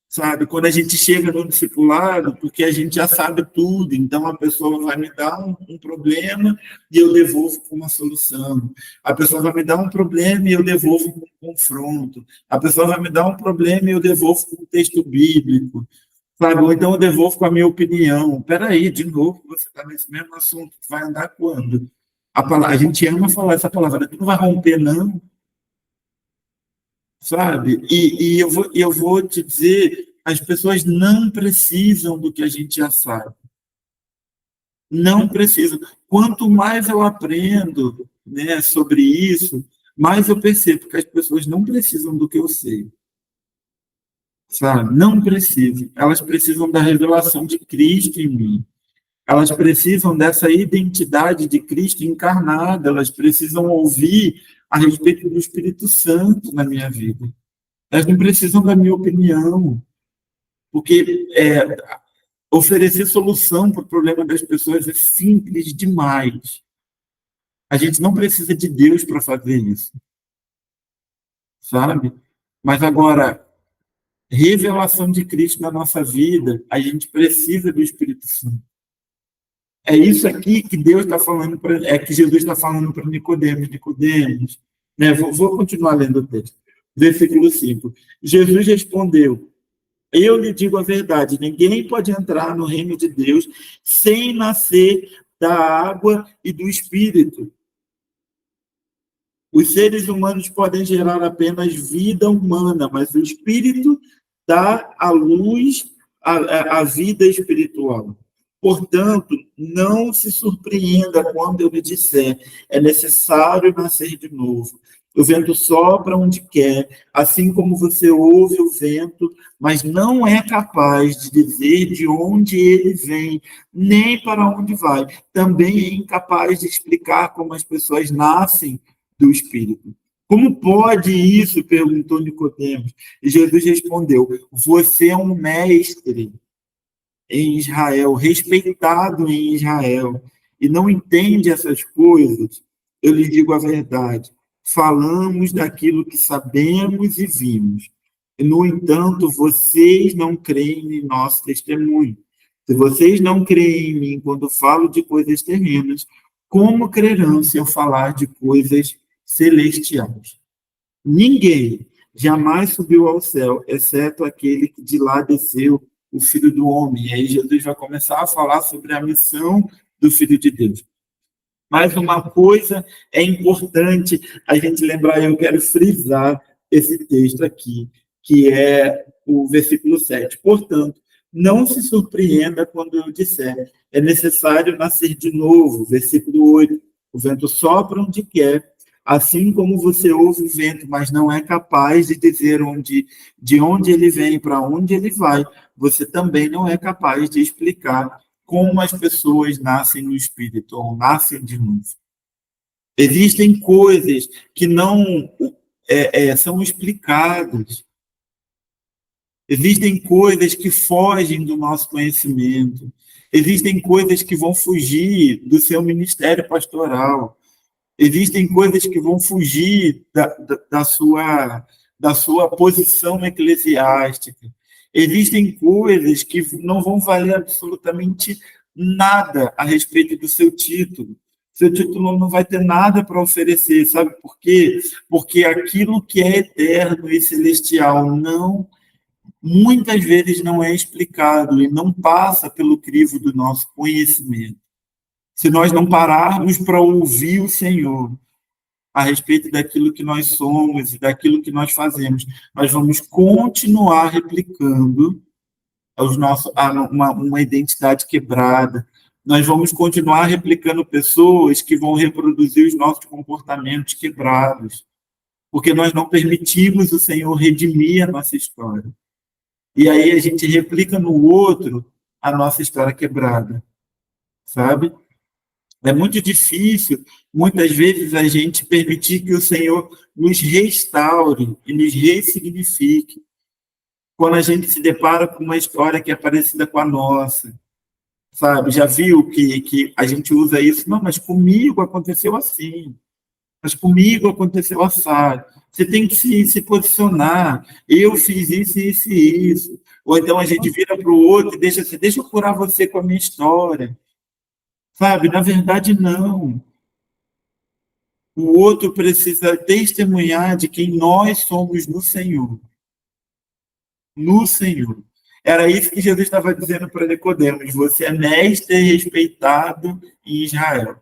sabe? Quando a gente chega no discipulado, porque a gente já sabe tudo, então a pessoa vai me dar um problema e eu devolvo com uma solução. A pessoa vai me dar um problema e eu devolvo com um confronto. A pessoa vai me dar um problema e eu devolvo com um texto bíblico, sabe? Ou então eu devolvo com a minha opinião. Peraí, de novo, você está nesse mesmo assunto, vai andar quando? A gente ama falar essa palavra, tu não vai romper, não, sabe? E eu vou te dizer, as pessoas não precisam do que a gente já sabe. Não precisam. Quanto mais eu aprendo, né, sobre isso, mais eu percebo que as pessoas não precisam do que eu sei. Sabe? Não precisam. Elas precisam da revelação de Cristo em mim. Elas precisam dessa identidade de Cristo encarnada. Elas precisam ouvir a respeito do Espírito Santo na minha vida. Elas não precisam da minha opinião, porque oferecer solução para o problema das pessoas é simples demais. A gente não precisa de Deus para fazer isso, sabe? Mas agora, revelação de Cristo na nossa vida, a gente precisa do Espírito Santo. É isso aqui que Deus está falando, que Jesus está falando para Nicodemos. Nicodemos, né? Vou continuar lendo o texto. Versículo 5. Jesus respondeu: eu lhe digo a verdade, ninguém pode entrar no reino de Deus sem nascer da água e do Espírito. Os seres humanos podem gerar apenas vida humana, mas o Espírito dá à luz a vida espiritual. Portanto, não se surpreenda quando eu lhe disser, é necessário nascer de novo. O vento sopra onde quer, assim como você ouve o vento, mas não é capaz de dizer de onde ele vem, nem para onde vai. Também é incapaz de explicar como as pessoas nascem do Espírito. Como pode isso? Perguntou Nicodemos. E Jesus respondeu: você é um mestre em Israel, respeitado em Israel, e não entende essas coisas. Eu lhe digo a verdade. Falamos daquilo que sabemos e vimos. No entanto, vocês não creem em nosso testemunho. Se vocês não creem em mim quando falo de coisas terrenas, como crerão se eu falar de coisas celestiais? Ninguém jamais subiu ao céu, exceto aquele que de lá desceu, o Filho do Homem. E aí Jesus vai começar a falar sobre a missão do Filho de Deus. Mas uma coisa é importante a gente lembrar, eu quero frisar esse texto aqui, que é o versículo 7. Portanto, não se surpreenda quando eu disser, é necessário nascer de novo. Versículo 8. O vento sopra onde quer, assim como você ouve o vento, mas não é capaz de dizer de onde ele vem, para onde ele vai, você também não é capaz de explicar como as pessoas nascem no Espírito, ou nascem de novo. Existem coisas que não são explicadas. Existem coisas que fogem do nosso conhecimento. Existem coisas que vão fugir do seu ministério pastoral. Existem coisas que vão fugir da sua posição eclesiástica. Existem coisas que não vão valer absolutamente nada a respeito do seu título. Seu título não vai ter nada para oferecer, sabe por quê? Porque aquilo que é eterno e celestial muitas vezes não é explicado e não passa pelo crivo do nosso conhecimento. Se nós não pararmos para ouvir o Senhor a respeito daquilo que nós somos e daquilo que nós fazemos, nós vamos continuar replicando uma identidade quebrada. Nós vamos continuar replicando pessoas que vão reproduzir os nossos comportamentos quebrados, porque nós não permitimos o Senhor redimir a nossa história. E aí a gente replica no outro a nossa história quebrada, sabe? É muito difícil, muitas vezes, a gente permitir que o Senhor nos restaure e nos ressignifique quando a gente se depara com uma história que é parecida com a nossa, sabe? Já viu que a gente usa isso? Não, mas comigo aconteceu assim, mas comigo aconteceu assado. Você tem que se posicionar. Eu fiz isso, isso e isso. Ou então a gente vira para o outro e deixa eu curar você com a minha história. Sabe? Na verdade, não. O outro precisa testemunhar de quem nós somos no Senhor. No Senhor. Era isso que Jesus estava dizendo para Nicodemos. Você é mestre e respeitado em Israel,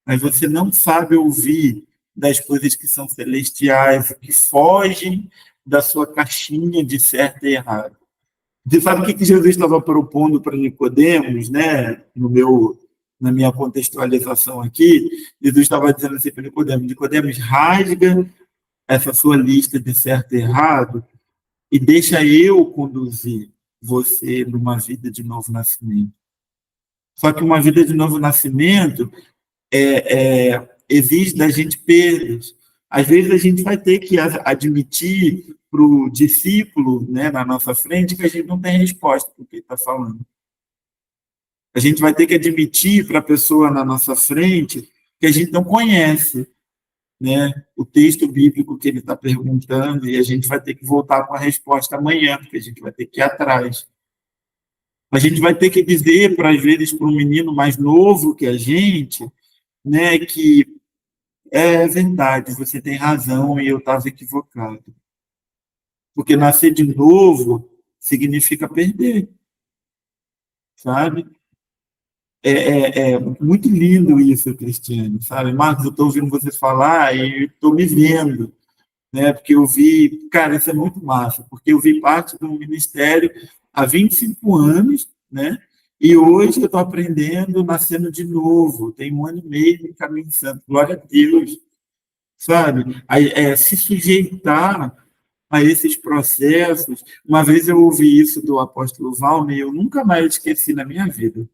mas você não sabe ouvir das coisas que são celestiais, que fogem da sua caixinha de certo e errado. Você sabe o que Jesus estava propondo para Nicodemos, né? Na minha contextualização aqui, Jesus estava dizendo assim para Nicodemos: Nicodemos, rasga essa sua lista de certo e errado e deixa eu conduzir você numa vida de novo nascimento. Só que uma vida de novo nascimento exige da gente perdas. Às vezes a gente vai ter que admitir para o discípulo, né, na nossa frente, que a gente não tem resposta para o que ele está falando. A gente vai ter que admitir para a pessoa na nossa frente que a gente não conhece, né, o texto bíblico que ele está perguntando, e a gente vai ter que voltar com a resposta amanhã, porque a gente vai ter que ir atrás. A gente vai ter que dizer, às vezes, para um menino mais novo que a gente, né, que é verdade, você tem razão e eu estava equivocado. Porque nascer de novo significa perder, sabe? É muito lindo isso, Cristiane, sabe? Marcos, eu estou ouvindo você falar e estou me vendo, né? Porque eu vi, cara, isso é muito massa, porque eu vi parte do ministério há 25 anos, né? E hoje eu estou aprendendo, nascendo de novo, tem 1 ano e meio de caminho santo, glória a Deus, sabe? Se sujeitar a esses processos. Uma vez eu ouvi isso do apóstolo Valmer e eu nunca mais esqueci na minha vida.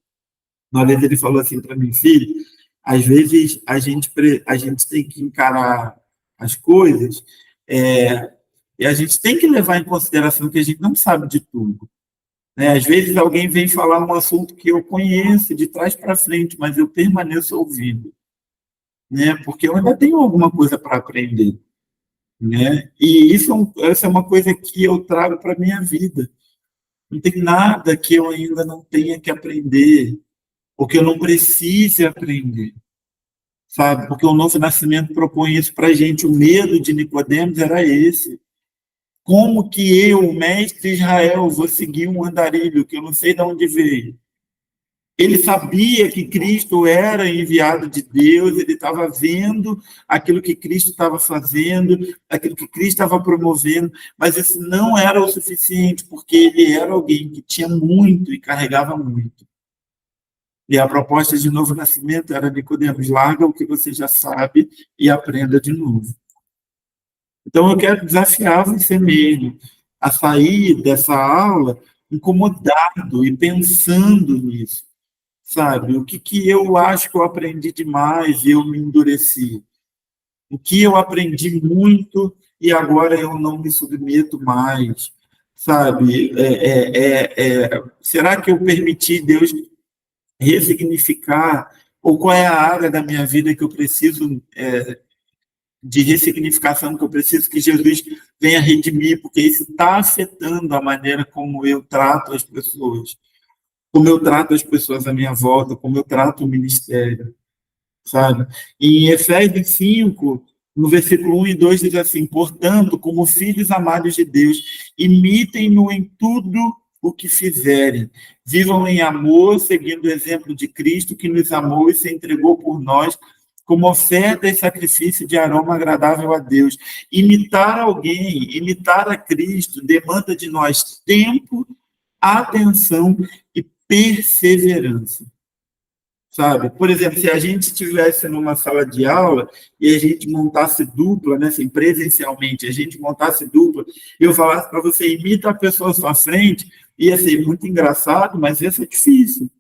Uma vez ele falou assim para mim: filho, às vezes a gente tem que encarar as coisas, e a gente tem que levar em consideração que a gente não sabe de tudo, né? Às vezes alguém vem falar um assunto que eu conheço de trás para frente, mas eu permaneço ouvindo, né? Porque eu ainda tenho alguma coisa para aprender, né? E essa é uma coisa que eu trago para a minha vida. Não tem nada que eu ainda não tenha que aprender, ou que eu não precise aprender, sabe? Porque o novo nascimento propõe isso para a gente. O medo de Nicodemos era esse. Como que eu, mestre Israel, vou seguir um andarilho que eu não sei de onde veio? Ele sabia que Cristo era enviado de Deus, ele estava vendo aquilo que Cristo estava fazendo, aquilo que Cristo estava promovendo, mas isso não era o suficiente, porque ele era alguém que tinha muito e carregava muito. E a proposta de novo nascimento era: Nicodemos, larga o que você já sabe e aprenda de novo. Então eu quero desafiar você mesmo a sair dessa aula incomodado e pensando nisso. Sabe, o que eu acho que eu aprendi demais e eu me endureci? O que eu aprendi muito e agora eu não me submeto mais? Sabe, será que eu permiti Deus ressignificar? Ou qual é a área da minha vida que eu preciso de ressignificação, que eu preciso que Jesus venha redimir? Porque isso está afetando a maneira como eu trato as pessoas, como eu trato as pessoas à minha volta, como eu trato o ministério, sabe? E em Efésios 5, no versículo 1 e 2, diz assim: portanto, como filhos amados de Deus, imitem-no em tudo o que fizerem. Vivam em amor, seguindo o exemplo de Cristo, que nos amou e se entregou por nós como oferta e sacrifício de aroma agradável a Deus. Imitar alguém, imitar a Cristo, demanda de nós tempo, atenção e perseverança. sabe? Por exemplo, se a gente estivesse numa sala de aula e a gente montasse dupla, né, assim, presencialmente, a gente montasse dupla, eu falasse para você, imita a pessoa à sua frente, ia ser muito engraçado, mas ia ser difícil.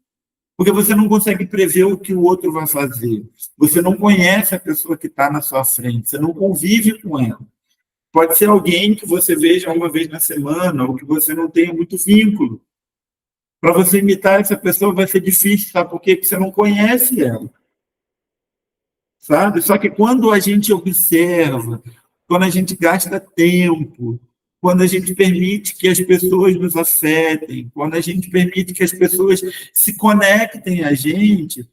Porque você não consegue prever o que o outro vai fazer. Você não conhece a pessoa que está na sua frente, você não convive com ela. Pode ser alguém que você veja uma vez na semana, ou que você não tenha muito vínculo. Para você imitar essa pessoa vai ser difícil, sabe por quê? Porque você não conhece ela, sabe? Só que quando a gente observa, quando a gente gasta tempo, quando a gente permite que as pessoas nos afetem, quando a gente permite que as pessoas se conectem a gente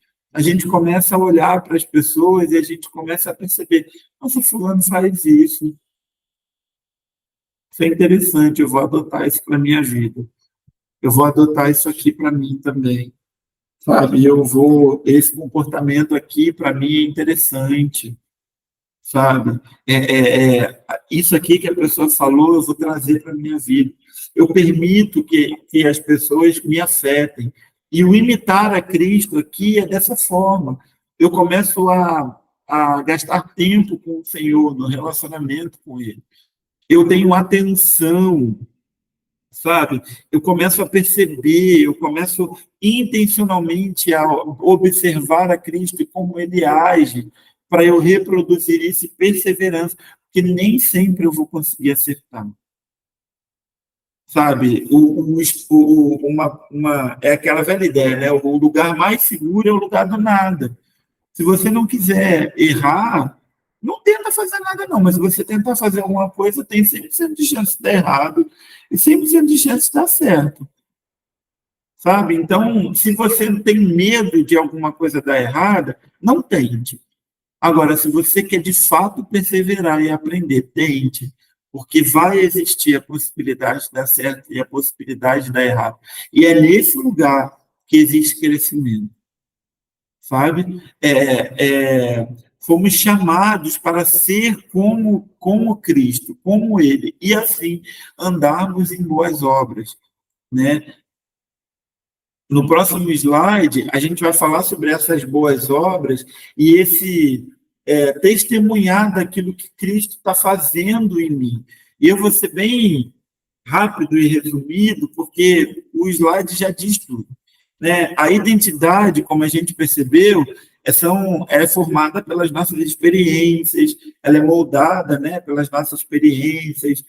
começa a olhar para as pessoas e a gente começa a perceber, nossa, fulano faz isso. Isso é interessante, eu vou adotar isso para a minha vida. Eu vou adotar isso aqui para mim também. Sabe, esse comportamento aqui, para mim, é interessante, sabe? Isso aqui que a pessoa falou, eu vou trazer para a minha vida. Eu permito que as pessoas me afetem. E o imitar a Cristo aqui é dessa forma. Eu começo a gastar tempo com o Senhor, no relacionamento com Ele. Eu tenho atenção, sabe? Eu começo a perceber, eu começo intencionalmente a observar a Cristo e como ele age, para eu reproduzir isso e perseverança, porque nem sempre eu vou conseguir acertar. Sabe? É aquela velha ideia, né? O lugar mais seguro é o lugar do nada. Se você não quiser errar, não tenta fazer nada, não. Mas se você tentar fazer alguma coisa, tem 100% de chance de dar errado e 100% de chance de dar certo. Sabe? Então, se você tem medo de alguma coisa dar errada, não tente. Agora, se você quer de fato perseverar e aprender, tente. Porque vai existir a possibilidade de dar certo e a possibilidade de dar errado. E é nesse lugar que existe crescimento. Sabe? Fomos chamados para ser como Cristo, como Ele, e assim andarmos em boas obras, né? No próximo slide, a gente vai falar sobre essas boas obras e esse testemunhar daquilo que Cristo está fazendo em mim. E eu vou ser bem rápido e resumido, porque o slide já diz tudo. Né? A identidade, como a gente percebeu, é formada pelas nossas experiências, ela é moldada, né, pelas nossas experiências,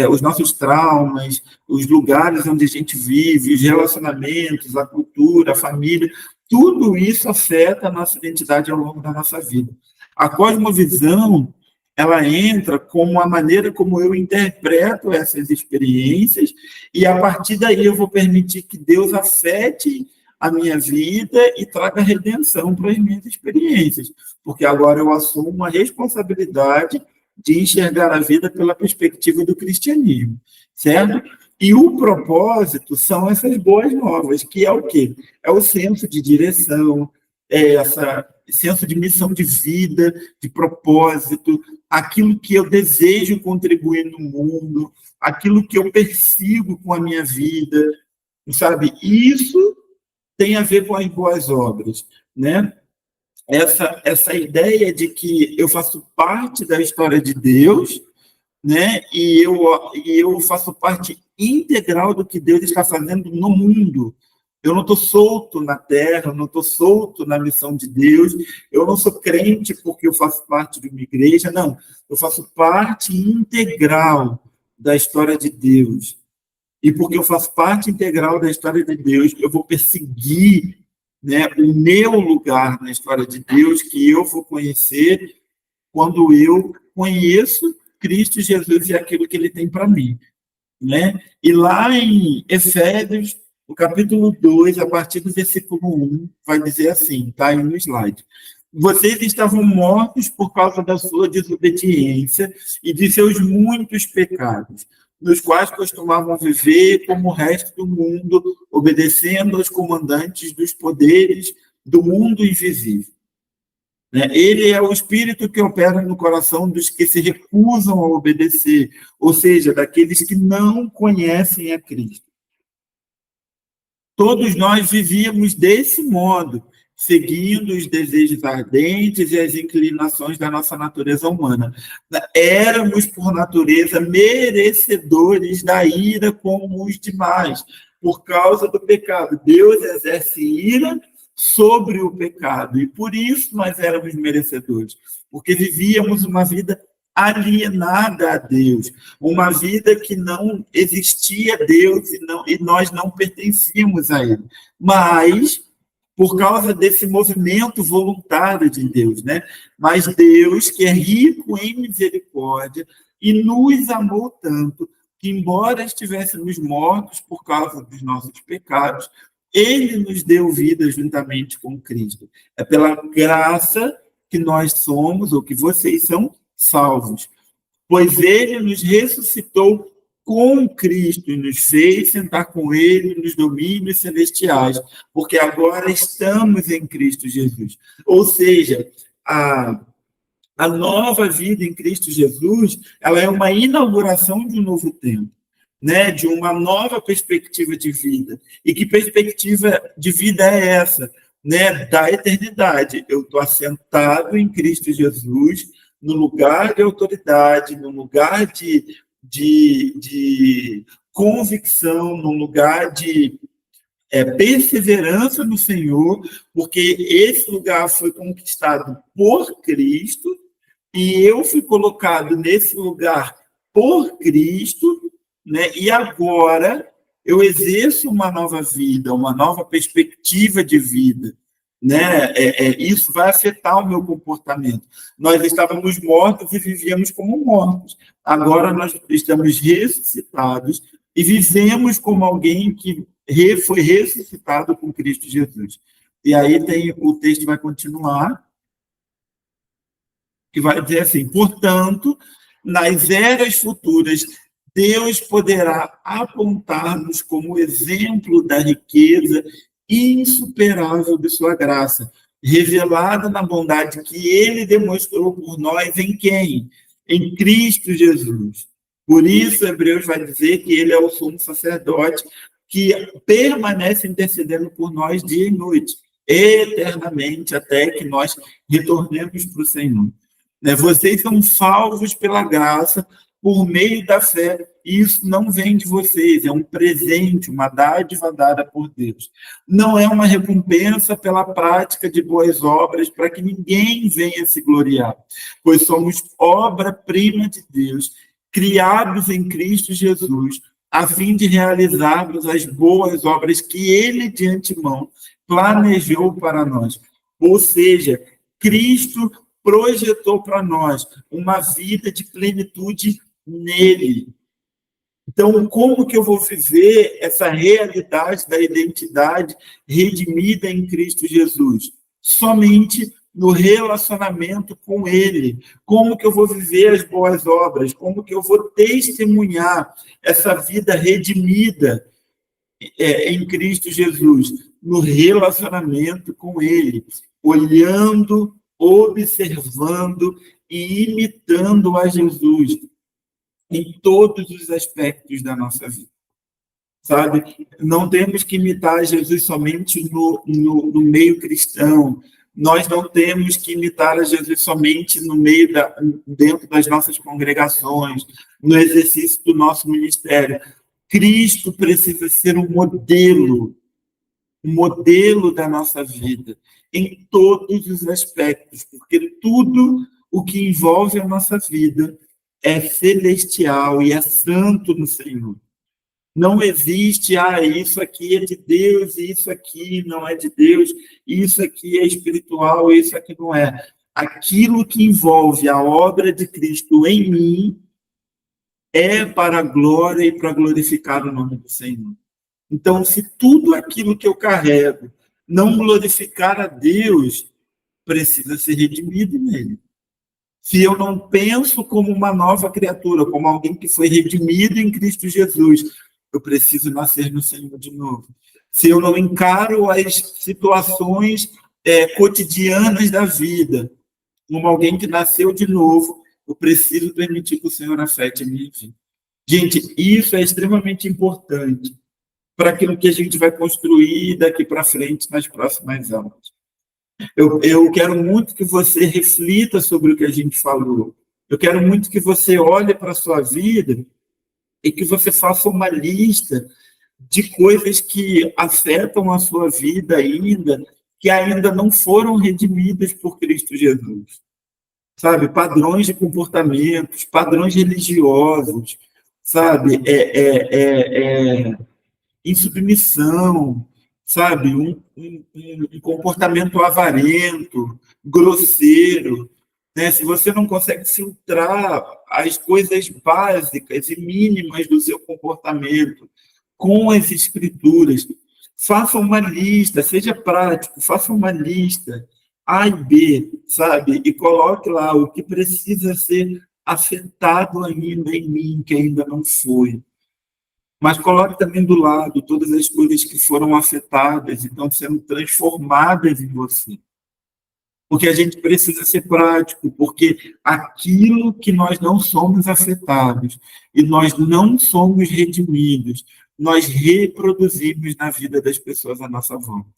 os nossos traumas, os lugares onde a gente vive, os relacionamentos, a cultura, a família, tudo isso afeta a nossa identidade ao longo da nossa vida. A cosmovisão, ela entra como a maneira como eu interpreto essas experiências e, a partir daí, eu vou permitir que Deus afete a minha vida e traga redenção para as minhas experiências, porque agora eu assumo a responsabilidade de enxergar a vida pela perspectiva do cristianismo, certo? E o propósito são essas boas novas, que é o quê? É o senso de direção, esse senso de missão de vida, de propósito, aquilo que eu desejo contribuir no mundo, aquilo que eu persigo com a minha vida, sabe? Isso tem a ver com as boas obras, né? Essa ideia de que eu faço parte da história de Deus, né? E eu faço parte integral do que Deus está fazendo no mundo. Eu não estou solto na terra, eu não estou solto na missão de Deus, eu não sou crente porque eu faço parte de uma igreja, não. Eu faço parte integral da história de Deus. E porque eu faço parte integral da história de Deus, eu vou perseguir, né, o meu lugar na história de Deus, que eu vou conhecer quando eu conheço Cristo Jesus e aquilo que ele tem para mim. Né? E lá em Efésios, no capítulo 2, a partir do versículo 1, vai dizer assim, está aí no slide. Vocês estavam mortos por causa da sua desobediência e de seus muitos pecados, nos quais costumavam viver como o resto do mundo, obedecendo aos comandantes dos poderes do mundo invisível. Ele é o espírito que opera no coração dos que se recusam a obedecer, ou seja, daqueles que não conhecem a Cristo. Todos nós vivíamos desse modo, seguindo os desejos ardentes e as inclinações da nossa natureza humana. Éramos, por natureza, merecedores da ira como os demais, por causa do pecado. Deus exerce ira sobre o pecado, e por isso nós éramos merecedores, porque vivíamos uma vida alienada a Deus, uma vida que não existia Deus e nós não pertencíamos a Ele. Mas, por causa desse movimento voluntário de Deus, né? Mas Deus, que é rico em misericórdia, e nos amou tanto, que embora estivéssemos mortos por causa dos nossos pecados, Ele nos deu vida juntamente com Cristo. É pela graça que nós somos, ou que vocês são, salvos, pois Ele nos ressuscitou com Cristo e nos fez sentar com Ele nos domínios celestiais, porque agora estamos em Cristo Jesus. Ou seja, a nova vida em Cristo Jesus, ela é uma inauguração de um novo tempo, né? De uma nova perspectiva de vida. E que perspectiva de vida é essa? Né? Da eternidade. Eu estou assentado em Cristo Jesus, no lugar de autoridade, no lugar de convicção, no lugar de perseverança no Senhor, porque esse lugar foi conquistado por Cristo e eu fui colocado nesse lugar por Cristo, né? E agora eu exerço uma nova vida, uma nova perspectiva de vida, né? Isso vai afetar o meu comportamento. Nós estávamos mortos e vivíamos como mortos. Agora nós estamos ressuscitados e vivemos como alguém que foi ressuscitado com Cristo Jesus. E aí o texto vai continuar, que vai dizer assim: portanto, nas eras futuras, Deus poderá apontar-nos como exemplo da riqueza insuperável de sua graça, revelada na bondade que Ele demonstrou por nós em quem? Em Cristo Jesus. Por isso, Hebreus vai dizer que Ele é o sumo sacerdote que permanece intercedendo por nós dia e noite, eternamente, até que nós retornemos para o Senhor. Vocês são salvos pela graça, por meio da fé, e isso não vem de vocês, é um presente, uma dádiva dada por Deus. Não é uma recompensa pela prática de boas obras, para que ninguém venha se gloriar, pois somos obra-prima de Deus, criados em Cristo Jesus, a fim de realizarmos as boas obras que Ele, de antemão, planejou para nós. Ou seja, Cristo projetou para nós uma vida de plenitude nele. Então, como que eu vou viver essa realidade da identidade redimida em Cristo Jesus? Somente no relacionamento com Ele. Como que eu vou viver as boas obras? Como que eu vou testemunhar essa vida redimida em Cristo Jesus? No relacionamento com Ele, olhando, observando e imitando a Jesus em todos os aspectos da nossa vida, sabe? Não temos que imitar Jesus somente no meio cristão, nós não temos que imitar a Jesus somente dentro das nossas congregações, no exercício do nosso ministério. Cristo precisa ser um modelo da nossa vida, em todos os aspectos, porque tudo o que envolve a nossa vida é celestial e é santo no Senhor. Não existe, isso aqui é de Deus, isso aqui não é de Deus, isso aqui é espiritual, isso aqui não é. Aquilo que envolve a obra de Cristo em mim é para a glória e para glorificar o nome do Senhor. Então, se tudo aquilo que eu carrego não glorificar a Deus, precisa ser redimido nele. Se eu não penso como uma nova criatura, como alguém que foi redimido em Cristo Jesus, eu preciso nascer no Senhor de novo. Se eu não encaro as situações cotidianas da vida como alguém que nasceu de novo, eu preciso permitir que o Senhor afete a minha vida. Gente, isso é extremamente importante para aquilo que a gente vai construir daqui para frente nas próximas aulas. Eu quero muito que você reflita sobre o que a gente falou. Eu quero muito que você olhe para a sua vida e que você faça uma lista de coisas que afetam a sua vida ainda, que ainda não foram redimidas por Cristo Jesus. Sabe? Padrões de comportamentos, padrões religiosos, sabe? Insubmissão, sabe? Um comportamento avarento, grosseiro. Né? Se você não consegue filtrar as coisas básicas e mínimas do seu comportamento com as escrituras, faça uma lista, seja prático, faça uma lista A e B, sabe? E coloque lá o que precisa ser afetado ainda em mim, que ainda não foi. Mas coloque também do lado todas as coisas que foram afetadas e estão sendo transformadas em você. Porque a gente precisa ser prático, porque aquilo que nós não somos afetados e nós não somos redimidos, nós reproduzimos na vida das pessoas à nossa volta.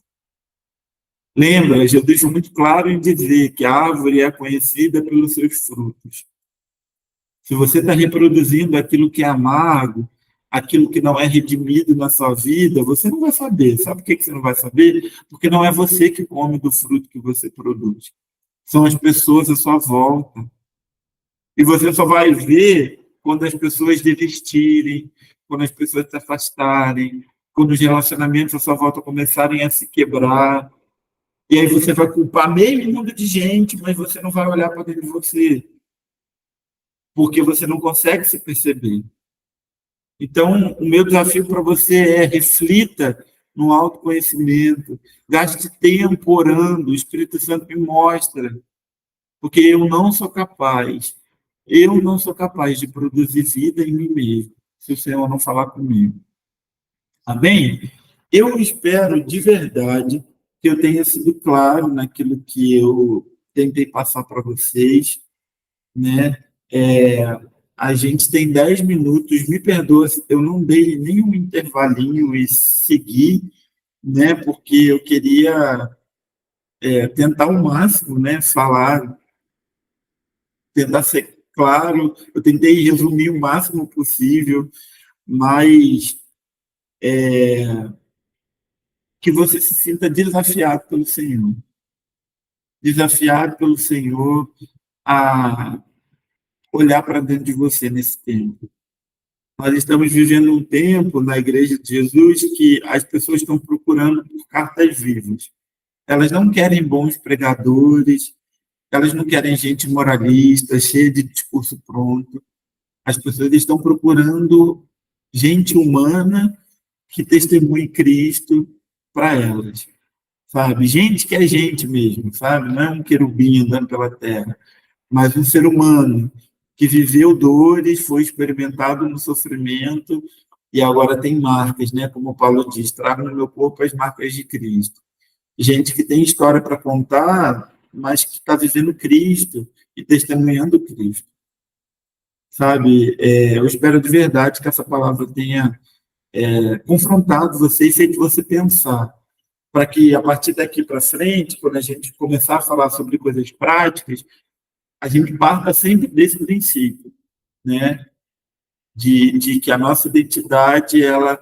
Lembra, eu deixo muito claro em dizer que a árvore é conhecida pelos seus frutos. Se você está reproduzindo aquilo que é amargo, aquilo que não é redimido na sua vida, você não vai saber. Sabe por que você não vai saber? Porque não é você que come do fruto que você produz. São as pessoas à sua volta. E você só vai ver quando as pessoas desistirem, quando as pessoas se afastarem, quando os relacionamentos à sua volta começarem a se quebrar. E aí você vai culpar meio mundo de gente, mas você não vai olhar para dentro de você, porque você não consegue se perceber. Então, o meu desafio para você é reflita no autoconhecimento, gaste tempo orando, o Espírito Santo me mostra, porque eu não sou capaz de produzir vida em mim mesmo, se o Senhor não falar comigo. Amém? Eu espero de verdade que eu tenha sido claro naquilo que eu tentei passar para vocês, né? A gente tem 10 minutos, me perdoa, eu não dei nenhum intervalinho e segui, né? Porque eu queria tentar o máximo, né? Falar, tentar ser claro, eu tentei resumir o máximo possível, mas que você se sinta desafiado pelo Senhor. Desafiado pelo Senhor a olhar para dentro de você nesse tempo. Nós estamos vivendo um tempo na Igreja de Jesus que as pessoas estão procurando por cartas vivas. Elas não querem bons pregadores, elas não querem gente moralista, cheia de discurso pronto. As pessoas estão procurando gente humana que testemunhe Cristo para elas, sabe? Gente que é gente mesmo, sabe? Não é um querubim andando pela terra, mas um ser humano que viveu dores, foi experimentado no sofrimento e agora tem marcas, né? Como Paulo diz, trago no meu corpo as marcas de Cristo. Gente que tem história para contar, mas que está vivendo Cristo e testemunhando Cristo, sabe? Eu espero de verdade que essa palavra tenha confrontado você e feito você pensar, para que a partir daqui para frente, quando a gente começar a falar sobre coisas práticas, a gente parta sempre desse princípio, né? De que a nossa identidade ela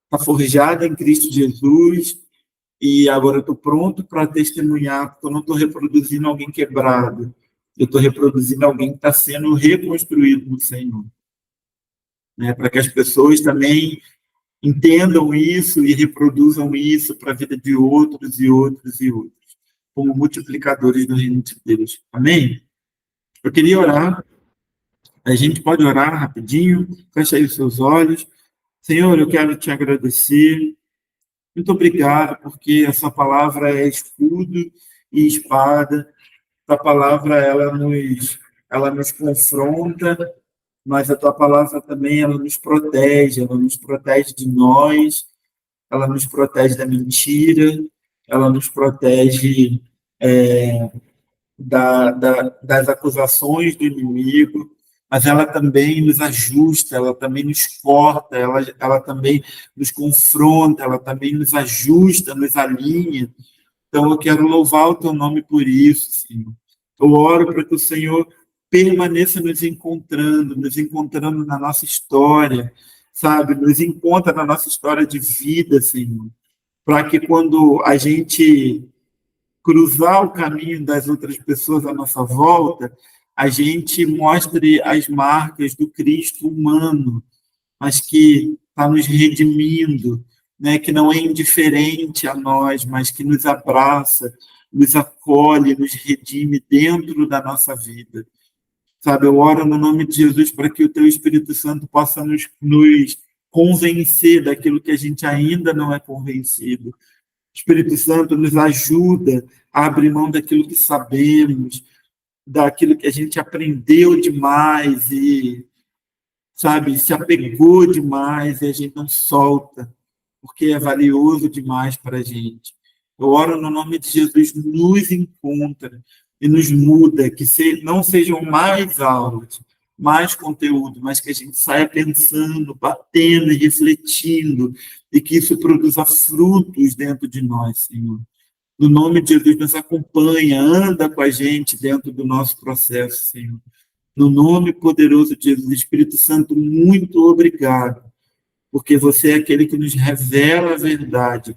está forjada em Cristo Jesus e agora eu estou pronto para testemunhar, porque eu não estou reproduzindo alguém quebrado, eu estou reproduzindo alguém que está sendo reconstruído no Senhor, né? Para que as pessoas também entendam isso e reproduzam isso para a vida de outros e outros e outros, como multiplicadores do reino de Deus. Amém? Eu queria orar. A gente pode orar rapidinho, fecha aí os seus olhos. Senhor, eu quero te agradecer. Muito obrigado, porque a sua palavra é escudo e espada. A palavra, ela nos confronta, mas a tua palavra também, ela nos protege de nós, ela nos protege da mentira, ela nos protege das acusações do inimigo, mas ela também nos ajusta, ela também nos corta, ela também nos confronta, ela também nos ajusta, nos alinha. Então, eu quero louvar o teu nome por isso, Senhor. Eu oro para que o Senhor permaneça nos encontrando na nossa história, sabe? Nos encontra na nossa história de vida, Senhor. Para que quando a gente cruzar o caminho das outras pessoas à nossa volta, a gente mostre as marcas do Cristo humano, mas que está nos redimindo, né? Que não é indiferente a nós, mas que nos abraça, nos acolhe, nos redime dentro da nossa vida. Sabe, eu oro no nome de Jesus para que o teu Espírito Santo possa nos convencer daquilo que a gente ainda não é convencido. O Espírito Santo nos ajuda a abrir mão daquilo que sabemos, daquilo que a gente aprendeu demais e, sabe, se apegou demais e a gente não solta, porque é valioso demais para a gente. Eu oro no nome de Jesus, nos encontra e nos muda, que não sejam mais aulas, mais conteúdo, mas que a gente saia pensando, batendo e refletindo, e que isso produza frutos dentro de nós, Senhor. No nome de Jesus, nos acompanha, anda com a gente dentro do nosso processo, Senhor. No nome poderoso de Jesus, Espírito Santo, muito obrigado, porque você é aquele que nos revela a verdade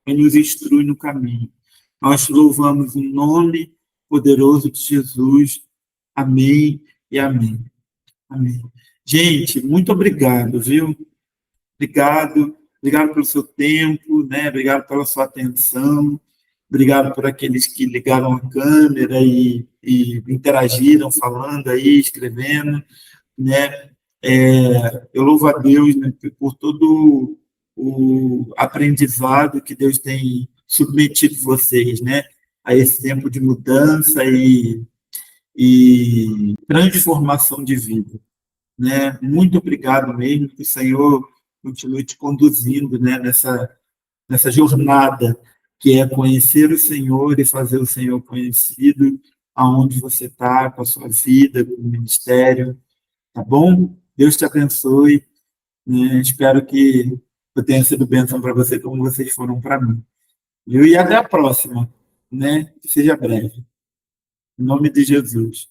e nos instrui no caminho. Nós louvamos o nome poderoso de Jesus. Amém e amém. Amém. Gente, muito obrigado, viu? Obrigado pelo seu tempo, né? Obrigado pela sua atenção. Obrigado por aqueles que ligaram a câmera e interagiram, falando aí, escrevendo, né? Eu louvo a Deus, né, por todo o aprendizado que Deus tem submetido vocês, né, a esse tempo de mudança e transformação de vida, né? Muito obrigado mesmo, que o Senhor continue te conduzindo, né, nessa jornada que é conhecer o Senhor e fazer o Senhor conhecido aonde você está, com a sua vida, com o ministério, tá bom? Deus te abençoe, né? Espero que eu tenha sido bênção para você como vocês foram para mim. E até a próxima, né? Que seja breve. Em nome de Jesus.